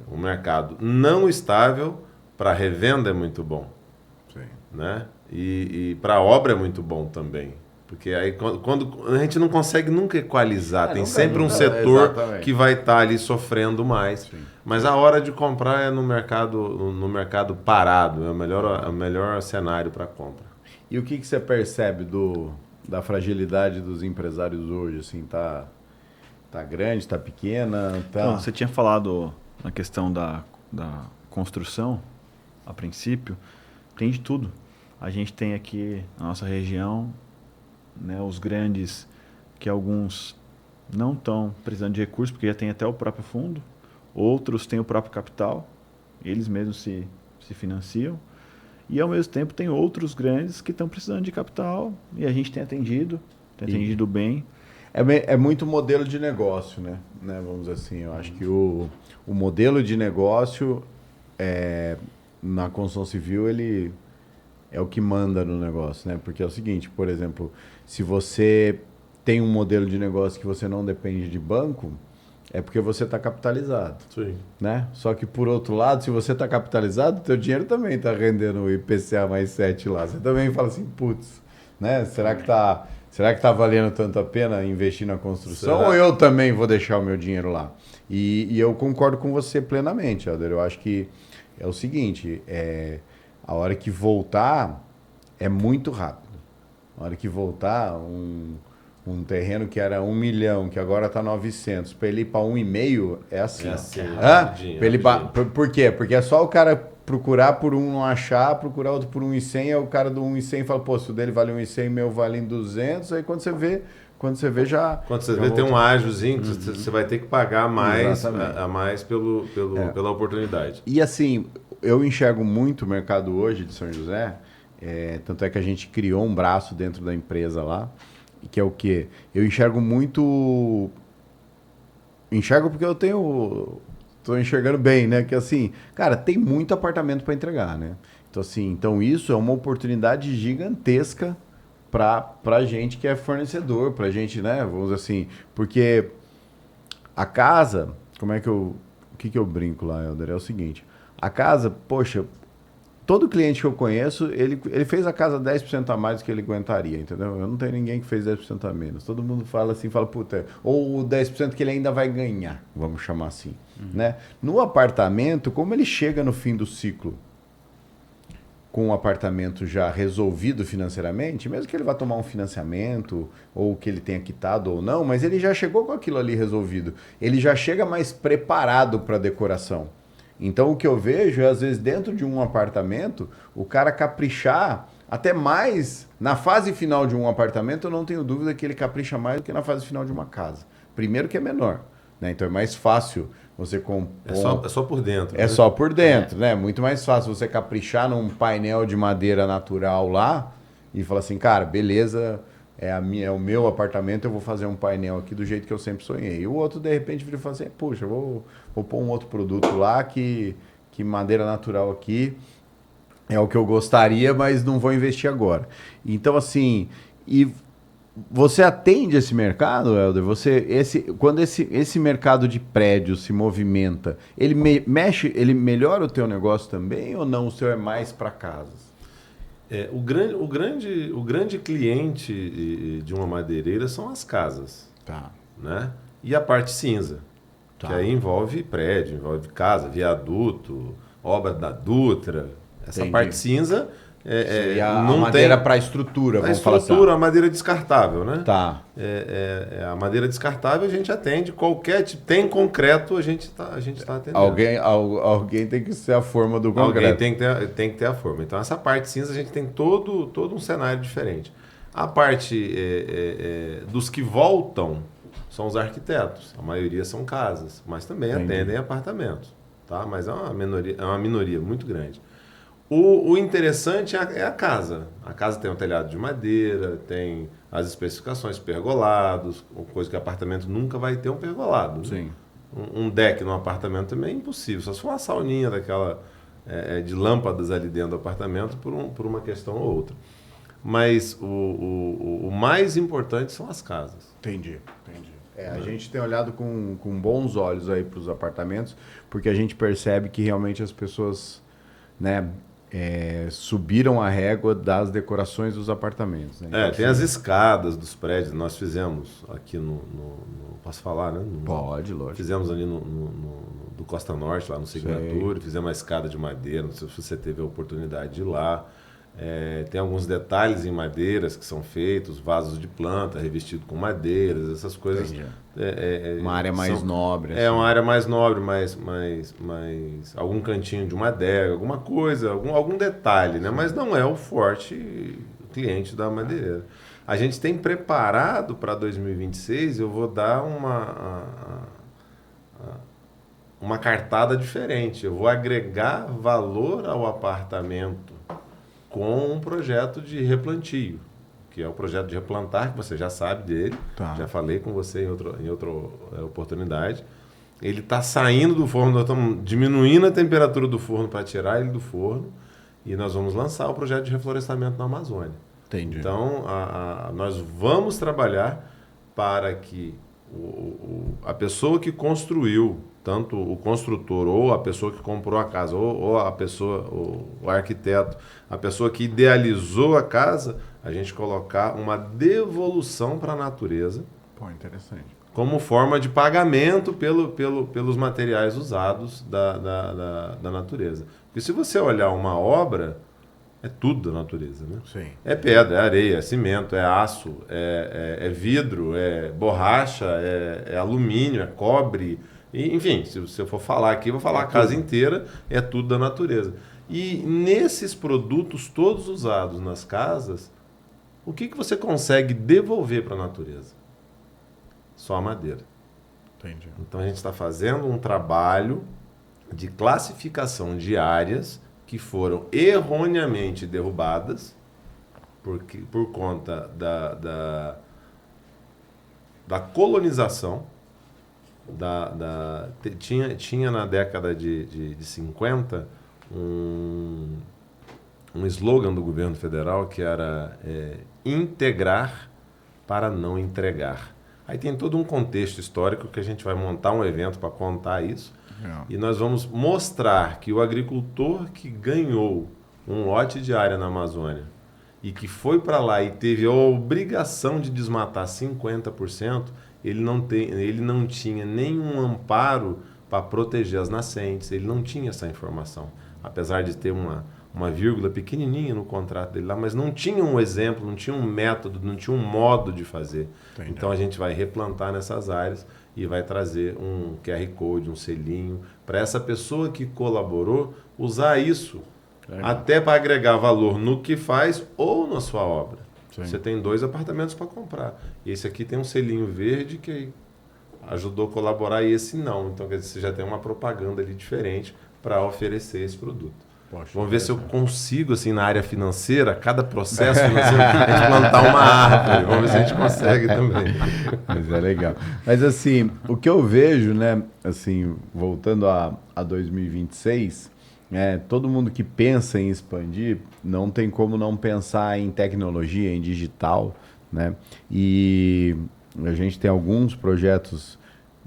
O mercado não estável para revenda é muito bom. Sim. Né? E para a obra é muito bom também. Porque aí quando a gente não consegue nunca equalizar, tem sempre um setor que vai estar ali sofrendo mais. Sim. Mas a hora de comprar é no mercado parado, é o melhor cenário para compra. E o que você percebe da fragilidade dos empresários hoje? Assim, tá grande, tá pequena? Tá... Bom, você tinha falado na questão da construção, a princípio, tem de tudo. A gente tem aqui na nossa região, né, os grandes, que alguns não estão precisando de recursos, porque já tem até o próprio fundo, outros têm o próprio capital, eles mesmos se financiam, e ao mesmo tempo tem outros grandes que estão precisando de capital, e a gente tem atendido bem. É muito modelo de negócio, né? Vamos dizer assim, eu acho que o modelo de negócio na construção civil, ele é o que manda no negócio, né? Porque é o seguinte, por exemplo, se você tem um modelo de negócio que você não depende de banco, é porque você está capitalizado. Sim. Né? Só que, por outro lado, se você está capitalizado, o teu dinheiro também está rendendo o IPCA mais 7 lá. Você também fala assim, putz, né? Será que tá valendo tanto a pena investir na construção? Ou eu também vou deixar o meu dinheiro lá? E eu concordo com você plenamente, Helder. Eu acho que é o seguinte, a hora que voltar é muito rápido. A hora que voltar, um terreno que era 1 milhão, que agora está 900, para ele ir para 1,5 é assim. Por quê? Porque é só o cara procurar por um não achar, procurar outro por 1,100, aí o cara do 1,100 fala, pô, se o dele vale 1,100, meu vale em 200, aí quando você vê já... Quando você vê, tem um ágiozinho que você vai ter que pagar mais, a mais pela oportunidade. E assim, eu enxergo muito o mercado hoje de São José, tanto é que a gente criou um braço dentro da empresa lá, que é o quê? Eu enxergo muito... Enxergo porque eu tô enxergando bem, né? Que assim, cara, tem muito apartamento para entregar, né? Então assim, isso é uma oportunidade gigantesca pra gente que é fornecedor, pra gente, né? Vamos dizer assim, porque a casa, o que eu brinco lá, Helder? É o seguinte, a casa, poxa, todo cliente que eu conheço, ele fez a casa 10% a mais do que ele aguentaria, entendeu? Eu não tenho ninguém que fez 10% a menos. Todo mundo fala assim, puta, ou o 10% que ele ainda vai ganhar, vamos chamar assim, né? No apartamento, como ele chega no fim do ciclo com o apartamento já resolvido financeiramente, mesmo que ele vá tomar um financiamento, ou que ele tenha quitado ou não, mas ele já chegou com aquilo ali resolvido. Ele já chega mais preparado para a decoração. Então o que eu vejo é, às vezes, dentro de um apartamento, o cara caprichar até mais. Na fase final de um apartamento, eu não tenho dúvida que ele capricha mais do que na fase final de uma casa. Primeiro que é menor, né? Então é mais fácil você compor... É só por dentro. É, né? Só por dentro, né? Muito mais fácil você caprichar num painel de madeira natural lá e falar assim, cara, beleza, é o meu apartamento, eu vou fazer um painel aqui do jeito que eu sempre sonhei. E o outro, de repente, vira e fala assim, puxa, vou pôr um outro produto lá que madeira natural aqui é o que eu gostaria, mas não vou investir agora. Então, assim, e você atende esse mercado, Helder? Quando esse mercado de prédios se movimenta, ele ele melhora o teu negócio também ou não? O seu é mais para casas? O grande cliente de uma madeireira são as casas. Tá. Né? E a parte cinza, Tá. que aí envolve prédio, envolve casa, viaduto, obra da Dutra. Essa Entendi. parte cinza a não madeira tem... para estrutura, A vamos falar assim. estrutura, a madeira descartável, né? Tá. A madeira descartável a gente atende qualquer tipo. Tem concreto, a gente tá atendendo. Alguém tem que ser a forma do concreto. Alguém tem que ter a forma. Então, essa parte cinza a gente tem todo um cenário diferente. A parte dos que voltam são os arquitetos. A maioria são casas, mas também Entendi. atendem apartamentos. Tá? Mas é uma minoria muito grande. O interessante é a casa. A casa tem um telhado de madeira, tem as especificações, pergolados, coisa que apartamento nunca vai ter um pergolado. Né? Sim. Um deck num apartamento também é impossível. Só se for uma sauninha daquela de lâmpadas ali dentro do apartamento por uma questão ou outra. Mas o mais importante são as casas. Entendi. A gente tem olhado com bons olhos aí para os apartamentos, porque a gente percebe que realmente as pessoas, né, subiram a régua das decorações dos apartamentos. Né? Então, tem as escadas dos prédios. Nós fizemos aqui posso falar, né? Pode, lógico. Fizemos ali do Costa Norte, lá no Signature. Fizemos uma escada de madeira. Não sei se você teve a oportunidade de ir lá. Tem alguns detalhes em madeiras que são feitos, vasos de planta revestido com madeiras, essas coisas. Uma área mais nobre. É uma área mais nobre, mais algum cantinho de uma adega, alguma coisa, algum detalhe, né? Mas não é o forte cliente da madeireira. A gente tem preparado para 2026, eu vou dar uma cartada diferente. Eu vou agregar valor ao apartamento com um projeto de replantio, que é o projeto de replantar, que você já sabe dele, já falei com você em outra oportunidade. Ele está saindo do forno, nós estamos diminuindo a temperatura do forno para tirar ele do forno, e nós vamos lançar o projeto de reflorestamento na Amazônia. Entendi. Então, nós vamos trabalhar para que a pessoa que construiu, tanto o construtor ou a pessoa que comprou a casa, ou a pessoa, o arquiteto, a pessoa que idealizou a casa, a gente colocar uma devolução para a natureza. Pô, interessante. Como forma de pagamento pelos materiais usados da natureza. Porque se você olhar uma obra, é tudo da natureza, né? Sim. É pedra, é areia, é cimento, é aço, é vidro, é borracha, é alumínio, é cobre. Enfim, se eu for falar aqui, eu vou falar a casa inteira, é tudo da natureza. E nesses produtos todos usados nas casas, o que você consegue devolver para a natureza? Só a madeira. Entendi. Então a gente está fazendo um trabalho de classificação de áreas que foram erroneamente derrubadas por conta da colonização. Tinha na década de 50 um slogan do governo federal que era integrar para não entregar. Aí tem todo um contexto histórico que a gente vai montar um evento para contar isso. E nós vamos mostrar que o agricultor que ganhou um lote de área na Amazônia e que foi para lá e teve a obrigação de desmatar 50%, ele não tinha nenhum amparo para proteger as nascentes, ele não tinha essa informação. Apesar de ter uma vírgula pequenininha no contrato dele lá, mas não tinha um exemplo, não tinha um método, não tinha um modo de fazer. Entendi. Então a gente vai replantar nessas áreas e vai trazer um QR Code, um selinho, para essa pessoa que colaborou usar isso até para agregar valor no que faz ou na sua obra. Sim. Você tem 2 apartamentos para comprar. E esse aqui tem um selinho verde que ajudou a colaborar e esse não. Então, quer dizer, você já tem uma propaganda ali diferente para oferecer esse produto. Poxa, vamos ver se eu consigo, assim, na área financeira, cada processo financeiro, a gente plantar uma árvore. Vamos ver se a gente consegue também. Mas é legal. Mas, assim, o que eu vejo, né, assim, voltando a 2026, todo mundo que pensa em expandir, não tem como não pensar em tecnologia, em digital, né? E a gente tem alguns projetos,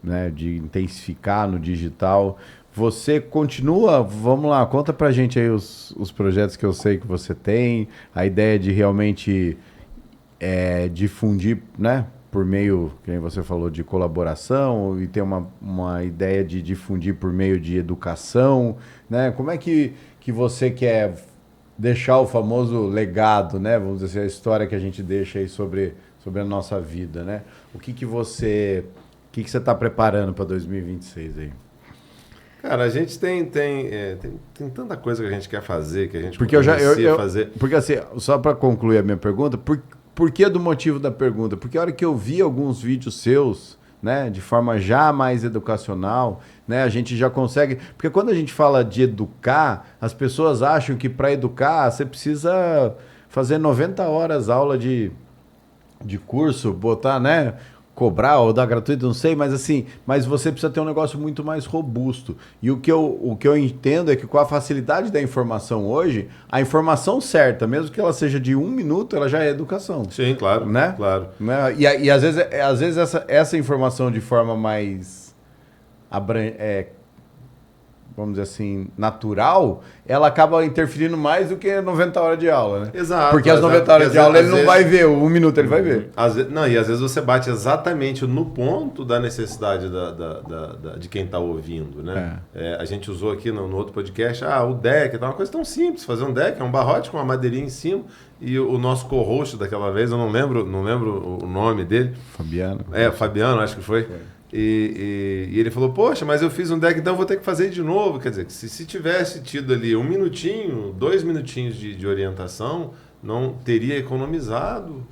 né, de intensificar no digital. Você continua, vamos lá, conta pra gente aí os projetos que eu sei que você tem, a ideia de realmente difundir, né, por meio, que você falou, de colaboração, e ter uma ideia de difundir por meio de educação, né? Como é que você quer deixar o famoso legado, né? Vamos dizer assim, a história que a gente deixa aí sobre a nossa vida, né? O que você está preparando para 2026 aí? Cara, a gente tem tanta coisa que a gente quer fazer, que a gente porque fazer. Porque assim, só para concluir a minha pergunta, por que do motivo da pergunta? Porque a hora que eu vi alguns vídeos seus, né, de forma já mais educacional, né, a gente já consegue... Porque quando a gente fala de educar, as pessoas acham que para educar você precisa fazer 90 horas aula de curso, botar, né, cobrar ou dar gratuito, não sei, mas assim, mas você precisa ter um negócio muito mais robusto. E o que eu entendo é que com a facilidade da informação hoje, a informação certa, mesmo que ela seja de 1 minuto, ela já é educação. Sim, claro. Né? Claro. Né? E às vezes essa informação de forma mais vamos dizer assim, natural, ela acaba interferindo mais do que 90 horas de aula, né? Exato. Porque as 90 horas de aula ele não vai ver, 1 minuto ele vai ver. E às vezes você bate exatamente no ponto da necessidade de quem está ouvindo, né? A gente usou aqui no outro podcast, o deck, uma coisa tão simples, fazer um deck, é um barrote com uma madeirinha em cima, e o nosso co-host daquela vez, eu não lembro o nome dele. Fabiano. Fabiano, acho que foi. E ele falou, poxa, mas eu fiz um deck, então eu vou ter que fazer de novo. Quer dizer, se tivesse tido ali 1 minutinho, 2 minutinhos de orientação, não teria economizado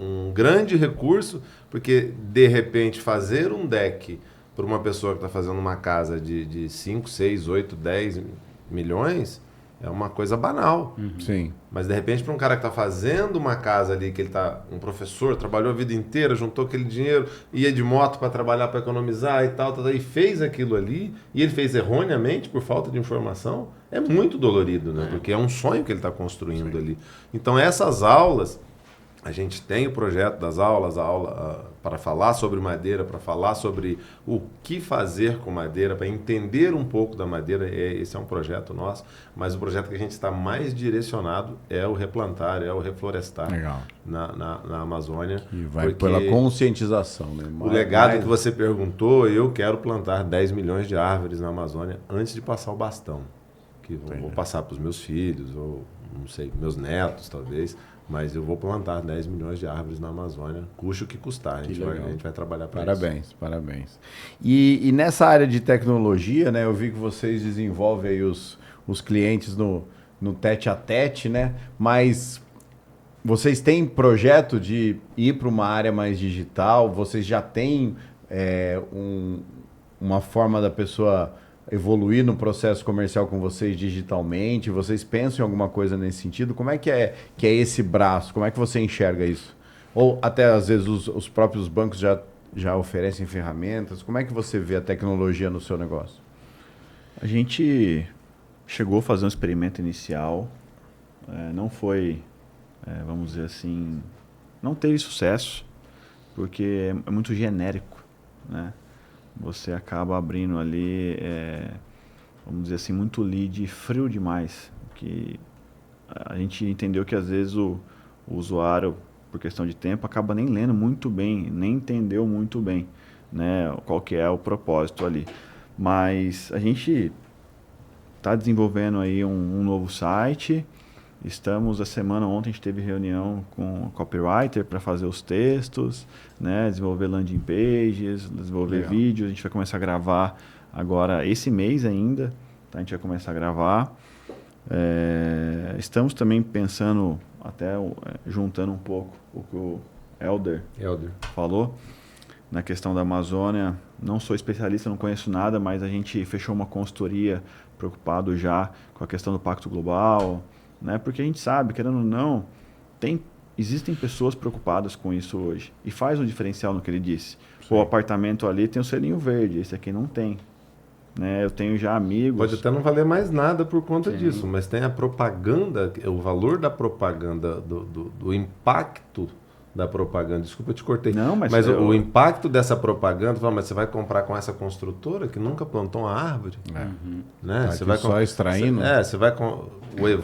um grande recurso, porque, de repente, fazer um deck para uma pessoa que está fazendo uma casa de 5, 6, 8, 10 milhões... é uma coisa banal. Sim. Mas, de repente, para um cara que está fazendo uma casa ali, que ele está um professor, trabalhou a vida inteira, juntou aquele dinheiro, ia de moto para trabalhar, para economizar e tal, e fez aquilo ali, e ele fez erroneamente, por falta de informação, é muito dolorido, né? Porque é um sonho que ele está construindo ali. Então, essas aulas... A gente tem o projeto das aulas, a aula para falar sobre madeira, para falar sobre o que fazer com madeira, para entender um pouco da madeira. Esse é um projeto nosso, mas o projeto que a gente está mais direcionado é o replantar, é o reflorestar na Amazônia. E vai pela conscientização, né? O legado que você perguntou, eu quero plantar 10 milhões de árvores na Amazônia antes de passar o bastão. Que vou passar para os meus filhos, ou não sei, meus netos talvez. Mas eu vou plantar 10 milhões de árvores na Amazônia, custe o que custar. A gente vai trabalhar para isso. Parabéns. E nessa área de tecnologia, né, eu vi que vocês desenvolvem aí os clientes no tete-a-tete, né? Mas vocês têm projeto de ir para uma área mais digital? Vocês já têm uma forma da pessoa evoluir no processo comercial com vocês digitalmente? Vocês pensam em alguma coisa nesse sentido? Como é que é esse braço? Como é que você enxerga isso? Ou até às vezes os próprios bancos já oferecem ferramentas. Como é que você vê a tecnologia no seu negócio? A gente chegou a fazer um experimento inicial, não foi, vamos dizer assim, não teve sucesso, porque é muito genérico, né? Você acaba abrindo ali vamos dizer assim, muito lead frio demais. Que a gente entendeu que às vezes o usuário, por questão de tempo, acaba nem lendo muito bem, nem entendeu muito bem, né, qual que é o propósito ali. Mas a gente está desenvolvendo aí um novo site. Estamos, ontem a gente teve reunião com o copywriter para fazer os textos, né, desenvolver landing pages, desenvolver vídeos. A gente vai começar a gravar agora esse mês ainda, tá? A gente vai começar a gravar. Estamos também pensando, até juntando um pouco o que o Elder falou, na questão da Amazônia. Não sou especialista, não conheço nada, mas a gente fechou uma consultoria preocupado já com a questão do Pacto Global, né? Porque a gente sabe, querendo ou não, existem pessoas preocupadas com isso hoje. E faz um diferencial no que ele disse. Sim. O apartamento ali tem o selinho verde, esse aqui não tem. Né? Eu tenho já amigos... Pode até não valer mais nada por conta disso, mas tem a propaganda, o valor da propaganda, do impacto da propaganda. Desculpa, eu te cortei. Não, mas o impacto dessa propaganda, mas você vai comprar com essa construtora que nunca plantou uma árvore. Né? Tá, você vai só extraindo.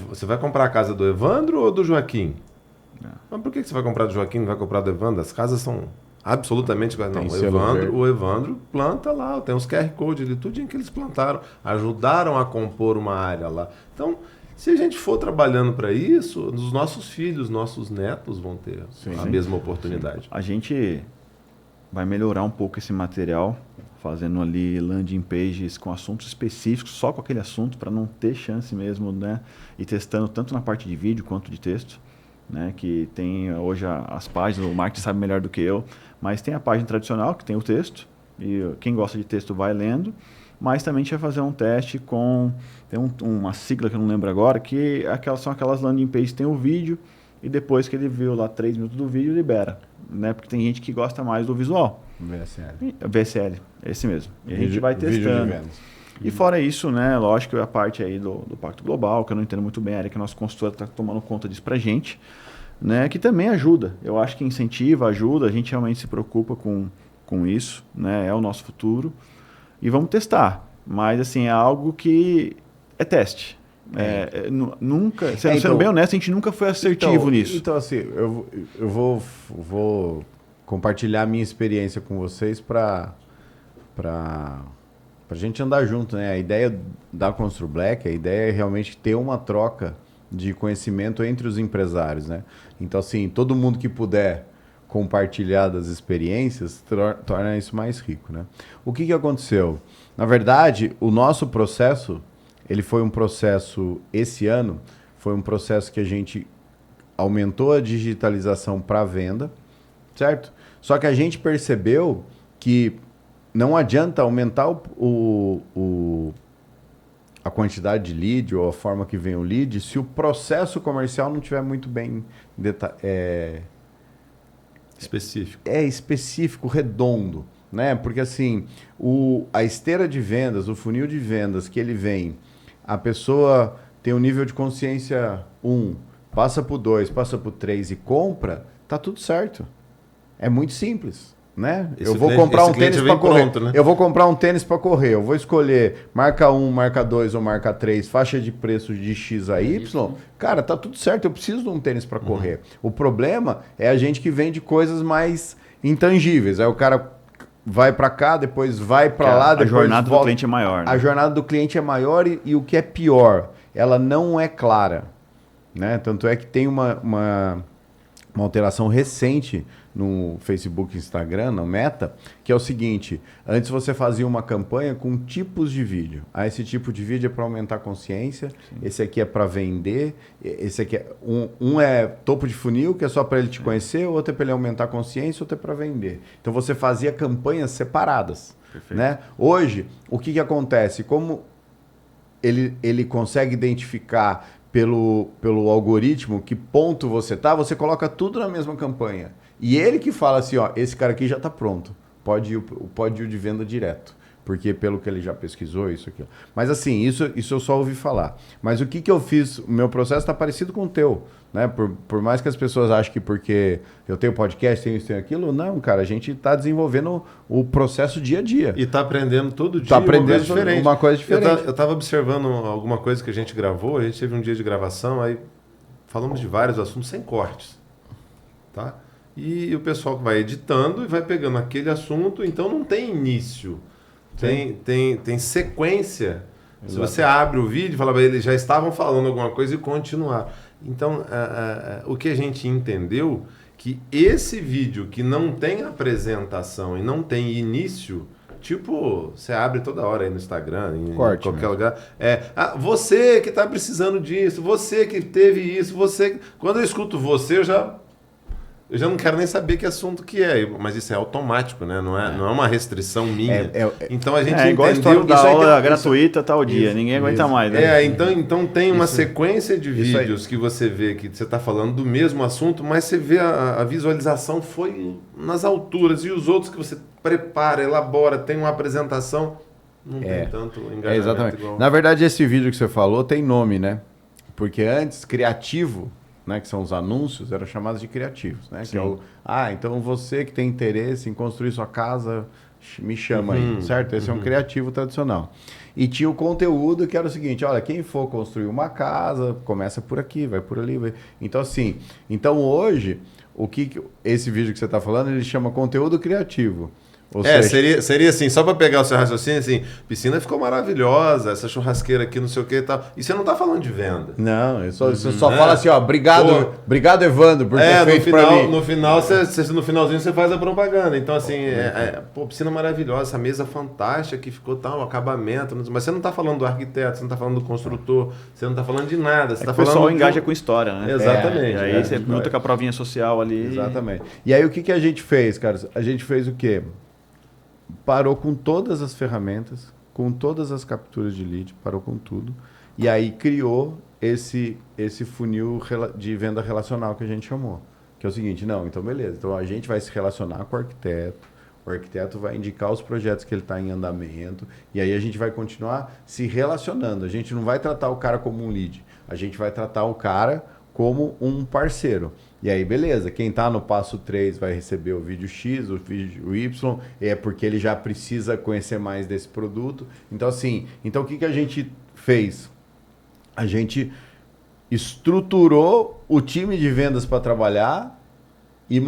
Você vai comprar a casa do Evandro ou do Joaquim? Mas por que você vai comprar do Joaquim e não vai comprar do Evandro? As casas são absolutamente... Não, o Evandro planta lá, tem uns QR Code ali, tudinho que eles plantaram, ajudaram a compor uma área lá. Então, se a gente for trabalhando para isso, os nossos filhos, nossos netos vão ter a mesma oportunidade. A gente vai melhorar um pouco esse material, fazendo ali landing pages com assuntos específicos, só com aquele assunto, para não ter chance mesmo, né? E testando tanto na parte de vídeo quanto de texto, né? Que tem hoje as páginas, o marketing sabe melhor do que eu, mas tem a página tradicional, que tem o texto, e quem gosta de texto vai lendo. Mas também a gente vai fazer um teste com... Tem uma sigla que eu não lembro agora, que são aquelas landing pages que tem o vídeo, e depois que ele viu lá 3 minutos do vídeo, libera. Né? Porque tem gente que gosta mais do visual. VSL, esse mesmo. E a gente vai testando. E fora isso, né, lógico, a parte aí do Pacto Global, que eu não entendo muito bem, a área que a nossa consultora está tomando conta disso pra gente, né, que também ajuda. Eu acho que incentiva, ajuda, a gente realmente se preocupa com isso, né, é o nosso futuro. E vamos testar. Mas, assim, é algo que é teste. Nunca, sendo bem honesto, a gente nunca foi assertivo nisso. Então, assim, eu vou compartilhar a minha experiência com vocês para a gente andar junto, né? A ideia da Constru Black, a ideia é realmente ter uma troca de conhecimento entre os empresários, né? Então, assim, todo mundo que puder compartilhar das experiências torna isso mais rico, né? O que aconteceu? Na verdade, o nosso processo, ele foi um processo, esse ano, foi um processo que a gente aumentou a digitalização para venda, certo? Só que a gente percebeu que não adianta aumentar a quantidade de lead ou a forma que vem o lead se o processo comercial não estiver muito bem específico. Específico, redondo, né? Porque assim, a esteira de vendas, o funil de vendas que ele vem, a pessoa tem um nível de consciência 1, passa por 2, passa por 3 e compra, tá tudo certo. É muito simples. Né? Eu vou comprar um tênis para correr. Pronto, né? Eu vou comprar um tênis para correr. Eu vou escolher marca 1, marca 2 ou marca 3, faixa de preço de X a Y. Cara, tá tudo certo. Eu preciso de um tênis para correr. O problema é a gente que vende coisas mais intangíveis. Aí o cara vai para cá, depois vai para lá, depois a jornada do cliente é maior. Né? A jornada do cliente é maior e o que é pior, ela não é clara, né? Tanto é que tem uma alteração recente no Facebook e Instagram, no Meta, que é o seguinte: antes você fazia uma campanha com tipos de vídeo. Esse tipo de vídeo é para aumentar a consciência, esse aqui é para vender, esse aqui é um é topo de funil, que é só para ele te conhecer, o outro é para ele aumentar a consciência, outro é para vender. Então você fazia campanhas separadas. Né? Hoje, o que acontece? Como ele consegue identificar pelo algoritmo que ponto você tá, você coloca tudo na mesma campanha. E ele que fala assim, ó, esse cara aqui já está pronto, pode ir de venda direto. porque pelo que ele já pesquisou, isso aqui. Mas assim, isso eu só ouvi falar. Mas o que eu fiz, o meu processo está parecido com o teu, né? Por mais que as pessoas achem que porque eu tenho podcast, tenho isso, tenho aquilo, não, cara, a gente está desenvolvendo o processo dia a dia. E está aprendendo todo dia Está aprendendo uma coisa diferente. Eu estava observando alguma coisa que a gente gravou, a gente teve um dia de gravação, aí falamos de vários assuntos sem cortes, tá? E o pessoal que vai editando e vai pegando aquele assunto, então não tem início, tem sequência. Exato. Se você abre o vídeo e fala, eles já estavam falando alguma coisa e continuar. Então, o que a gente entendeu, que esse vídeo que não tem apresentação e não tem início, tipo, você abre toda hora aí no Instagram, em qualquer lugar. Você que está precisando disso, você que teve isso, você... Quando eu escuto você, eu já não quero nem saber que assunto que é, mas isso é automático, né? Não é uma restrição minha. Então a gente entendeu... igual a história da aula gratuita tal dia, ninguém aguenta mais, né? Então tem uma sequência de vídeos que você vê que você está falando do mesmo assunto, mas você vê a visualização foi nas alturas, e os outros que você prepara, elabora, tem uma apresentação, não tem tanto engajamento exatamente. igual. Na verdade, esse vídeo que você falou tem nome, né? Porque antes, criativo... Né, que são os anúncios, eram chamados de criativos, né? Que é então você que tem interesse em construir sua casa, me chama aí, certo? Esse é um criativo tradicional. E tinha o conteúdo que era o seguinte, olha, quem for construir uma casa, começa por aqui, vai por ali, vai... Então assim, hoje, esse vídeo que você está falando, ele chama conteúdo criativo. Ou seja... seria assim, só para pegar o seu raciocínio, assim, piscina ficou maravilhosa, essa churrasqueira aqui, não sei o que e tal. E você não tá falando de venda. Não, eu só fala assim, ó, obrigado Evandro, por ter feito para mim. No finalzinho você faz a propaganda. Então, assim, piscina maravilhosa, essa mesa fantástica que ficou tal, acabamento, mas você não tá falando do arquiteto, você não tá falando do construtor, você não tá falando de nada. Você tá o pessoal falando engaja com história, né? Exatamente. E aí você junta com a provinha social ali. Exatamente. E aí o que a gente fez, cara? A gente fez o quê? Parou com todas as ferramentas, com todas as capturas de lead, parou com tudo. E aí criou esse funil de venda relacional que a gente chamou. Que é o seguinte, então beleza, então a gente vai se relacionar com o arquiteto vai indicar os projetos que ele está em andamento, e aí a gente vai continuar se relacionando. A gente não vai tratar o cara como um lead, a gente vai tratar o cara como um parceiro. E aí, beleza, quem está no passo 3 vai receber o vídeo X, o vídeo Y, é porque ele já precisa conhecer mais desse produto. Então, assim, o que a gente fez? A gente estruturou o time de vendas para trabalhar e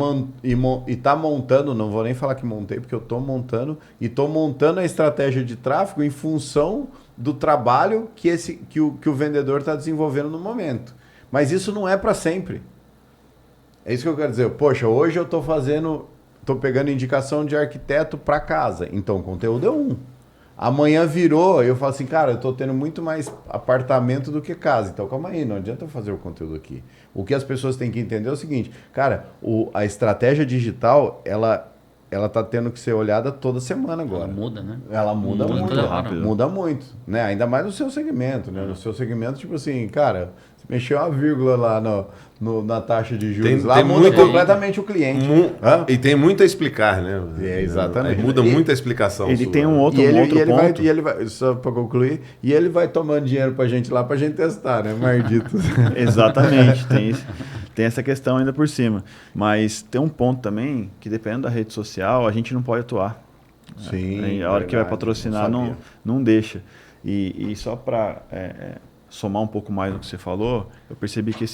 está montando, não vou nem falar que montei, porque eu estou montando, e estou montando a estratégia de tráfego em função do trabalho que o vendedor está desenvolvendo no momento. Mas isso não é para sempre. É isso que eu quero dizer. Poxa, hoje eu estou pegando indicação de arquiteto para casa. Então, o conteúdo é um. Amanhã virou, eu falo assim, cara, eu estou tendo muito mais apartamento do que casa. Então, calma aí, não adianta eu fazer o conteúdo aqui. O que as pessoas têm que entender é o seguinte, cara, a estratégia digital, ela está tendo que ser olhada toda semana agora. Ela muda, né? Ela muda muito. Rápido. Muda muito, né? Ainda mais no seu segmento, né? No seu segmento, tipo assim, cara, se mexer uma vírgula lá na taxa de juros, lá muda completamente o cliente. E tem muito a explicar, né? Exatamente. Muda muito a explicação. Ele sua. tem um outro ponto. Ele vai, só para concluir, e ele vai tomando dinheiro pra gente lá pra gente testar, né, Mardito? Exatamente, tem essa questão ainda por cima. Mas tem um ponto também, que dependendo da rede social, a gente não pode atuar. Sim. A hora que vai patrocinar, não deixa. E só para somar um pouco mais do que você falou, eu percebi que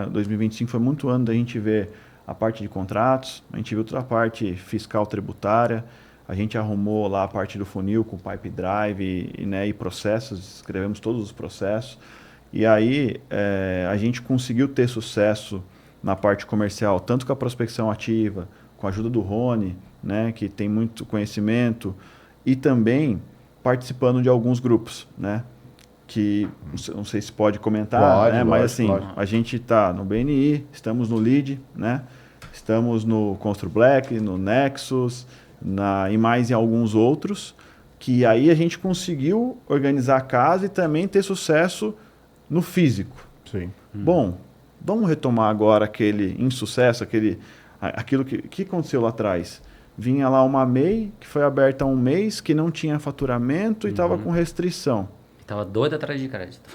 2025 foi muito ano da gente ver a parte de contratos, a gente viu toda a parte fiscal tributária, a gente arrumou lá a parte do funil com Pipe Drive e processos, escrevemos todos os processos. E aí a gente conseguiu ter sucesso na parte comercial, tanto com a prospecção ativa, com a ajuda do Rony, né, que tem muito conhecimento, e também participando de alguns grupos, né, que não sei se pode comentar, né, mas assim, a gente está no BNI, estamos no Lead, né, estamos no Constru Black, no Nexus, e mais em alguns outros, que aí a gente conseguiu organizar a casa e também ter sucesso no físico. Sim. Bom, vamos retomar agora aquele insucesso, aquilo que aconteceu lá atrás. vinha lá uma MEI que foi aberta há um mês, que não tinha faturamento e estava com restrição. Estava doido atrás de crédito.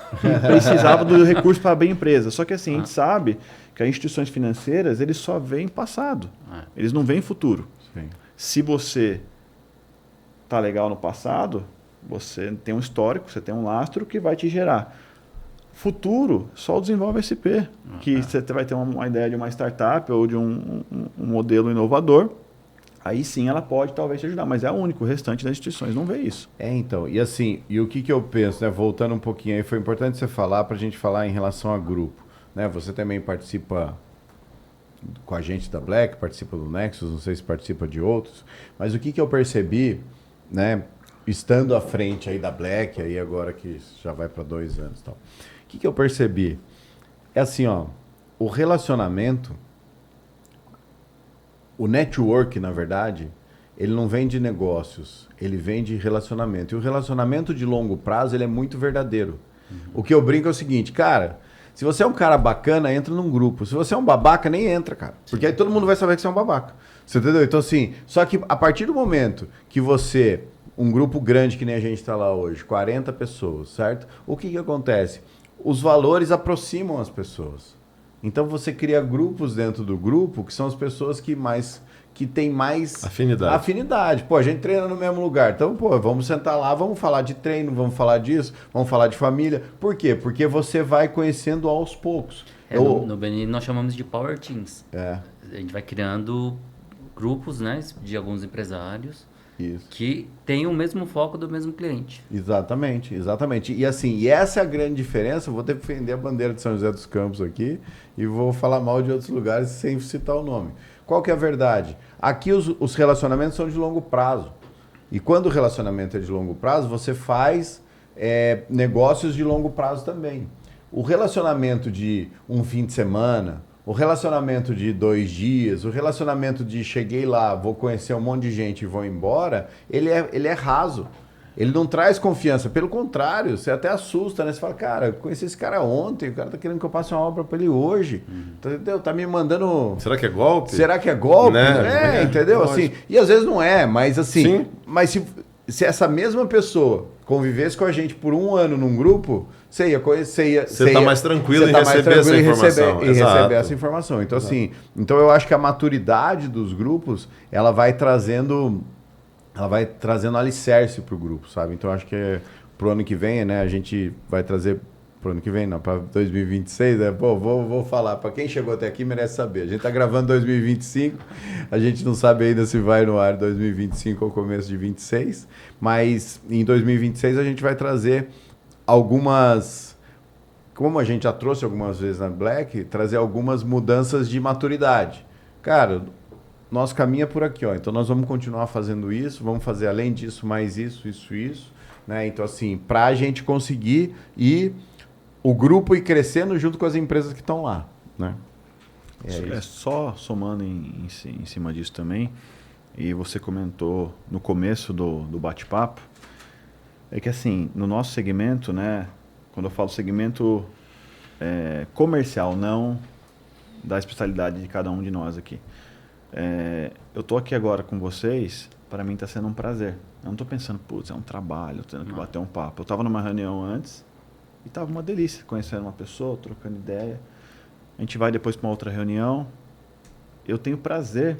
Precisava do recurso para abrir a empresa. Só que assim, a gente sabe que as instituições financeiras, eles só veem passado. Eles não veem futuro. Sim. Se você tá legal no passado, você tem um histórico, você tem um lastro que vai te gerar. Futuro, só o Desenvolve SP. Que você vai ter uma ideia de uma startup ou de um modelo inovador. Aí sim ela pode talvez te ajudar, mas é o único, o restante das instituições não vê isso. Então, e assim, e o que eu penso, né? Voltando um pouquinho aí, foi importante você falar para a gente falar em relação a grupo, né? Você também participa com a gente da Black, participa do Nexus, não sei se participa de outros, mas o que eu percebi, né? Estando à frente aí da Black, aí agora que já vai para 2 anos e tal, o que eu percebi? É assim, ó, o relacionamento, o network, na verdade, ele não vem de negócios, ele vem de relacionamento. E o relacionamento de longo prazo, ele é muito verdadeiro. O que eu brinco é o seguinte, cara, se você é um cara bacana, entra num grupo. Se você é um babaca, nem entra, cara. Porque aí todo mundo vai saber que você é um babaca. Você entendeu? Então, assim, só que a partir do momento que você, um grupo grande que nem a gente está lá hoje, 40 pessoas, certo? O que acontece? Os valores aproximam as pessoas. Então você cria grupos dentro do grupo que são as pessoas que têm mais afinidade. Pô, a gente treina no mesmo lugar. Então, pô, vamos sentar lá, vamos falar de treino, vamos falar disso, vamos falar de família. Por quê? Porque você vai conhecendo aos poucos. No BNI nós chamamos de Power Teams. A gente vai criando grupos, né, de alguns empresários. Isso. Que tem o mesmo foco do mesmo cliente. Exatamente, exatamente. E assim, e essa é a grande diferença. Eu vou defender a bandeira de São José dos Campos aqui e vou falar mal de outros lugares sem citar o nome. Qual que é a verdade? Aqui os relacionamentos são de longo prazo. E quando o relacionamento é de longo prazo, você faz negócios de longo prazo também. O relacionamento de um fim de semana, o relacionamento de 2 dias, o relacionamento de cheguei lá, vou conhecer um monte de gente e vou embora, ele é raso. Ele não traz confiança. Pelo contrário, você até assusta, né? Você fala, cara, eu conheci esse cara ontem, o cara tá querendo que eu passe uma obra para ele hoje. Entendeu? Tá me mandando... Será que é golpe? Será que é golpe? Né? Entendeu? Assim, e às vezes não é, mas assim... Sim. Mas se essa mesma pessoa convivesse com a gente por 1 ano num grupo, você ia conhecer... Você tá mais tranquilo em receber essa informação. E receber essa informação. Então, assim, eu acho que a maturidade dos grupos, ela vai trazendo alicerce pro grupo, sabe? Então, acho que pro ano que vem, né, a gente vai trazer... Pro ano que vem, não, para 2026, né? Pô, vou falar. Para quem chegou até aqui, merece saber. A gente tá gravando 2025, a gente não sabe ainda se vai no ar 2025 ou começo de 26, mas em 2026 a gente vai trazer algumas... Como a gente já trouxe algumas vezes na Black, trazer algumas mudanças de maturidade. Cara, nosso caminho é por aqui, ó. Então nós vamos continuar fazendo isso, vamos fazer além disso, mais isso, né? Então assim, para a gente conseguir ir o grupo ir crescendo junto com as empresas que estão lá, né? Só somando em cima disso também, e você comentou no começo do bate-papo, é que assim, no nosso segmento, né, quando eu falo segmento comercial, não da especialidade de cada um de nós aqui, eu tô aqui agora com vocês, para mim está sendo um prazer. Eu não estou pensando, putz, é um trabalho, tendo que bater um papo. Eu estava numa reunião antes e estava uma delícia, conhecendo uma pessoa, trocando ideia. A gente vai depois para uma outra reunião. Eu tenho prazer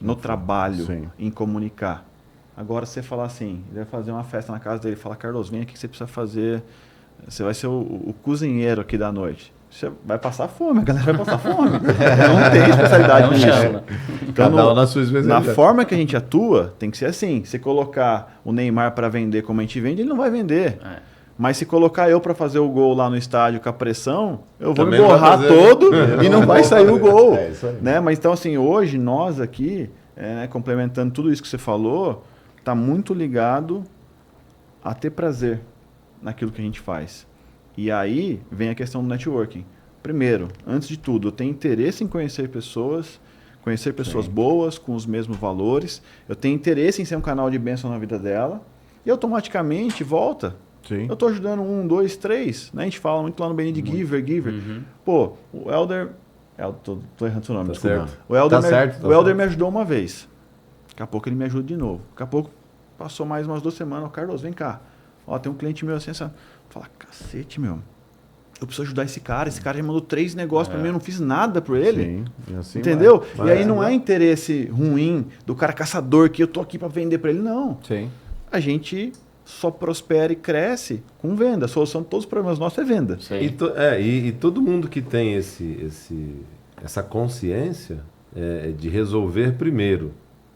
no trabalho, sim, em comunicar. Agora, você falar assim, ele vai fazer uma festa na casa dele, fala, Carlos, vem aqui que você precisa fazer, você vai ser o cozinheiro aqui da noite. Você vai passar fome, a galera vai passar fome. Não tem especialidade nisso. Então, na sua especialidade. Na forma que a gente atua, tem que ser assim. Se colocar o Neymar para vender como a gente vende, ele não vai vender. Mas se colocar eu para fazer o gol lá no estádio com a pressão, eu vou me borrar todo e não vai sair o gol. Isso aí. Né? Mas então, assim, hoje nós aqui, complementando tudo isso que você falou, está muito ligado a ter prazer naquilo que a gente faz. E aí vem a questão do networking. Primeiro, antes de tudo, eu tenho interesse em conhecer pessoas sim, boas, com os mesmos valores. Eu tenho interesse em ser um canal de bênção na vida dela. E automaticamente volta. Sim. Eu estou ajudando 1, 2, 3. Né? A gente fala muito lá no BNI de giver. Uhum. Pô, o Helder... Tô errando seu nome, tá desculpa. Certo. O Helder, tá certo, o Helder me ajudou uma vez. Daqui a pouco ele me ajuda de novo. Daqui a pouco passou mais umas 2 semanas. Carlos, vem cá. Ó, tem um cliente meu assim, sabe? Fala, cacete, meu. Eu preciso ajudar esse cara. Esse cara já mandou 3 negócios pra mim. Eu não fiz nada por ele. Sim, e assim entendeu? vai. E aí não é interesse ruim do cara caçador que eu tô aqui pra vender pra ele. Não. Sim. A gente só prospera e cresce com venda. A solução de todos os problemas nossos é venda. E todo mundo que tem essa consciência de resolver primeiro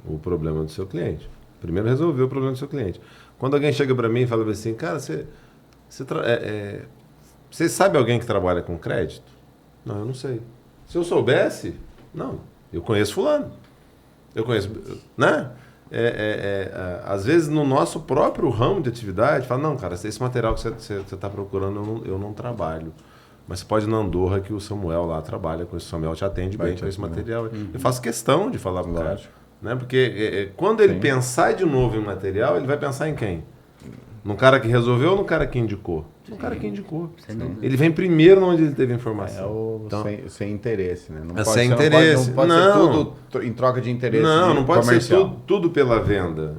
o problema do seu cliente. Primeiro resolver o problema do seu cliente. Quando alguém chega para mim e fala assim, cara, você sabe alguém que trabalha com crédito? Não, eu não sei. Se eu soubesse, não, eu conheço fulano. Eu conheço, né? Às vezes no nosso próprio ramo de atividade, fala, não, cara, esse material que você está procurando eu não trabalho. Mas você pode ir na Andorra que o Samuel lá trabalha com isso. O Samuel te atende bem com esse material. Eu faço questão de falar com o cara. Né? Porque quando ele pensar de novo em material, ele vai pensar em quem? No cara que resolveu ou no cara que indicou? No cara que indicou. Ele vem primeiro onde ele teve informação. Então, sem interesse, né? Não sem interesse. Não pode ser tudo em troca de interesse. Não pode comercial. ser tudo pela venda.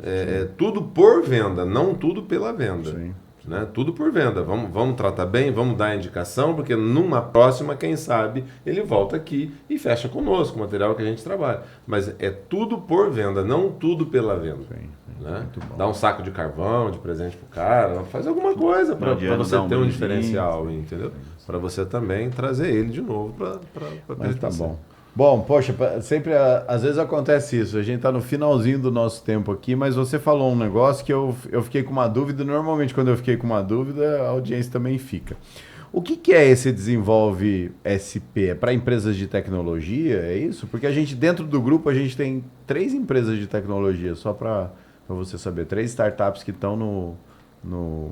Tudo por venda, não tudo pela venda. Sim. Né? Tudo por venda. Vamos tratar bem, vamos dar indicação, porque numa próxima, quem sabe, ele volta aqui e fecha conosco o material que a gente trabalha. Mas é tudo por venda, não tudo pela venda. Sim, né? Dá um saco de carvão de presente pro cara, faz alguma coisa para você ter um diferencial, entendeu? Para você também trazer ele de novo para Mas tá bom. Bom, poxa, sempre, às vezes acontece isso, a gente tá no finalzinho do nosso tempo aqui, mas você falou um negócio que eu fiquei com uma dúvida, normalmente quando eu fiquei com uma dúvida, a audiência também fica. O que é esse Desenvolve SP? É para empresas de tecnologia, é isso? Porque a gente, dentro do grupo, a gente tem 3 empresas de tecnologia, só para você saber, 3 startups que estão no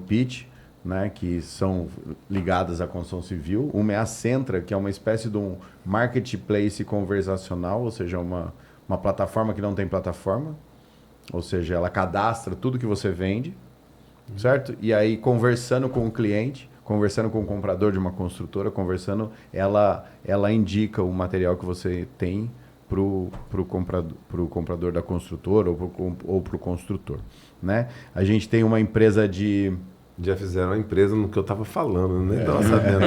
pitch, né, que são ligadas à construção civil. Uma é a Centra, que é uma espécie de um marketplace conversacional, ou seja, uma plataforma que não tem plataforma, ou seja, ela cadastra tudo que você vende, certo? E aí, conversando com o cliente, conversando com o comprador de uma construtora, ela indica o material que você tem para o comprador da construtora ou para o construtor, né? A gente tem uma empresa Já fizeram a empresa no que eu estava falando, nem estava sabendo.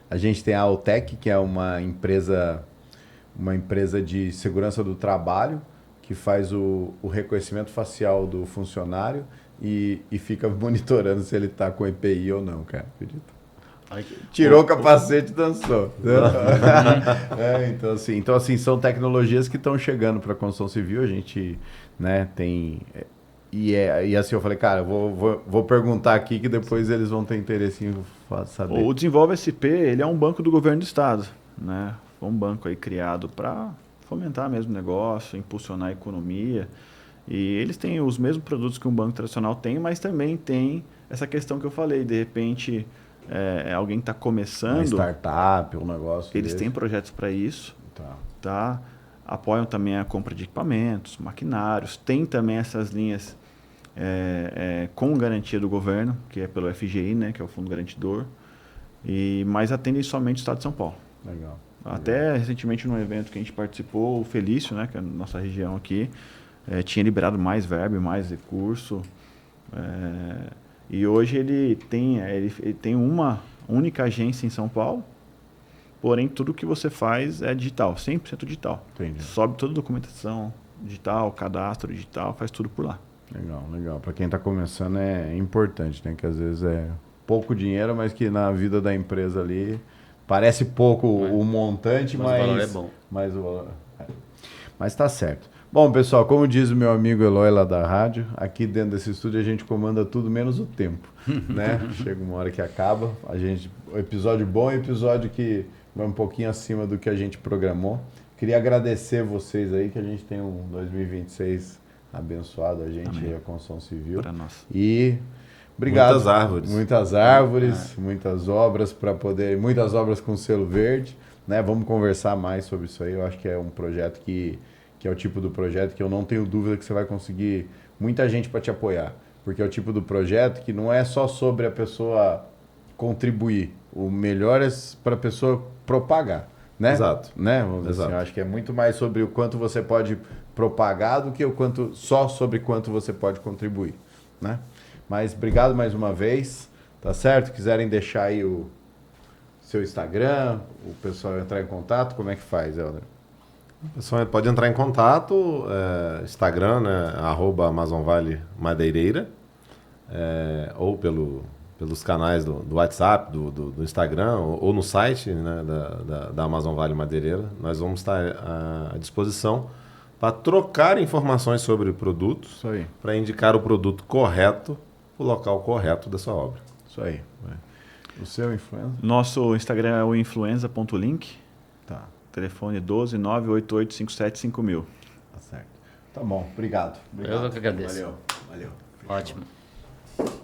A gente tem a Altec, que é uma empresa de segurança do trabalho, que faz o reconhecimento facial do funcionário e fica monitorando se ele está com EPI ou não, cara. Acredita? Tirou o capacete e dançou. Então, assim, são tecnologias que estão chegando para a construção civil. A gente, né, tem... E assim eu falei, cara, vou perguntar aqui que depois eles vão ter interesse em saber. O Desenvolve SP, ele é um banco do governo do estado, né? Foi um banco aí criado para fomentar mesmo o negócio, impulsionar a economia. E eles têm os mesmos produtos que um banco tradicional tem, mas também tem essa questão que eu falei, de repente alguém está começando... Uma startup, um negócio Eles desse. têm projetos para isso, tá? Apoiam também a compra de equipamentos, maquinários, tem também essas linhas com garantia do governo, que é pelo FGI, né, que é o Fundo Garantidor, mas atendem somente o estado de São Paulo. Legal. Até recentemente num evento que a gente participou, o Felício, né, que é a nossa região aqui, tinha liberado mais verba, mais recurso, e hoje ele tem uma única agência em São Paulo, porém tudo que você faz é digital, 100% digital. Entendi. Sobe toda a documentação digital, cadastro digital, faz tudo por lá. Legal. Para quem está começando é importante, né? Que às vezes é pouco dinheiro, mas que na vida da empresa ali parece pouco o montante, mas o valor é bom. Mas o valor Mas tá certo. Bom, pessoal, como diz o meu amigo Eloy lá da rádio, aqui dentro desse estúdio a gente comanda tudo menos o tempo, né? Chega uma hora que acaba, o episódio bom é episódio que vai um pouquinho acima do que a gente programou. Queria agradecer vocês aí, que a gente tem um 2026 abençoado, a gente e a construção civil. Para nós. E obrigado. Muitas árvores. Muitas obras muitas obras com selo verde, né? Vamos conversar mais sobre isso aí. Eu acho que é um projeto que é o tipo do projeto que eu não tenho dúvida que você vai conseguir muita gente para te apoiar, porque é o tipo do projeto que não é só sobre a pessoa contribuir, o melhor é para a pessoa propagar, né? Exato. Né? Vamos dizer assim, Exato. eu acho que é muito mais sobre o quanto você pode propagar do que só sobre quanto você pode contribuir, né? Mas obrigado mais uma vez, tá certo? Quiserem deixar aí o seu Instagram, o pessoal entrar em contato, como é que faz, Helder? O pessoal pode entrar em contato, Instagram, né, @AmazonValeMadeireira, ou pelos canais do WhatsApp, do Instagram, ou no site, né, da Amazon Vale Madeireira. Nós vamos estar à disposição para trocar informações sobre produtos, Isso aí. para indicar o produto correto, o local correto da sua obra. Isso aí. O seu influencer? Nosso Instagram é o influenza.link, Tá, telefone 12 988 57 5000. tá certo. Tá bom, obrigado. Eu que agradeço. Valeu. Ótimo.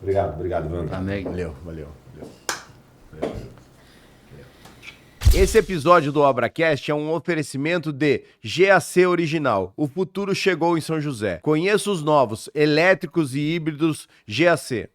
Obrigado, Evandro. Amém. Valeu. Esse episódio do ObraCast é um oferecimento de GAC Original. O futuro chegou em São José. Conheça os novos elétricos e híbridos GAC.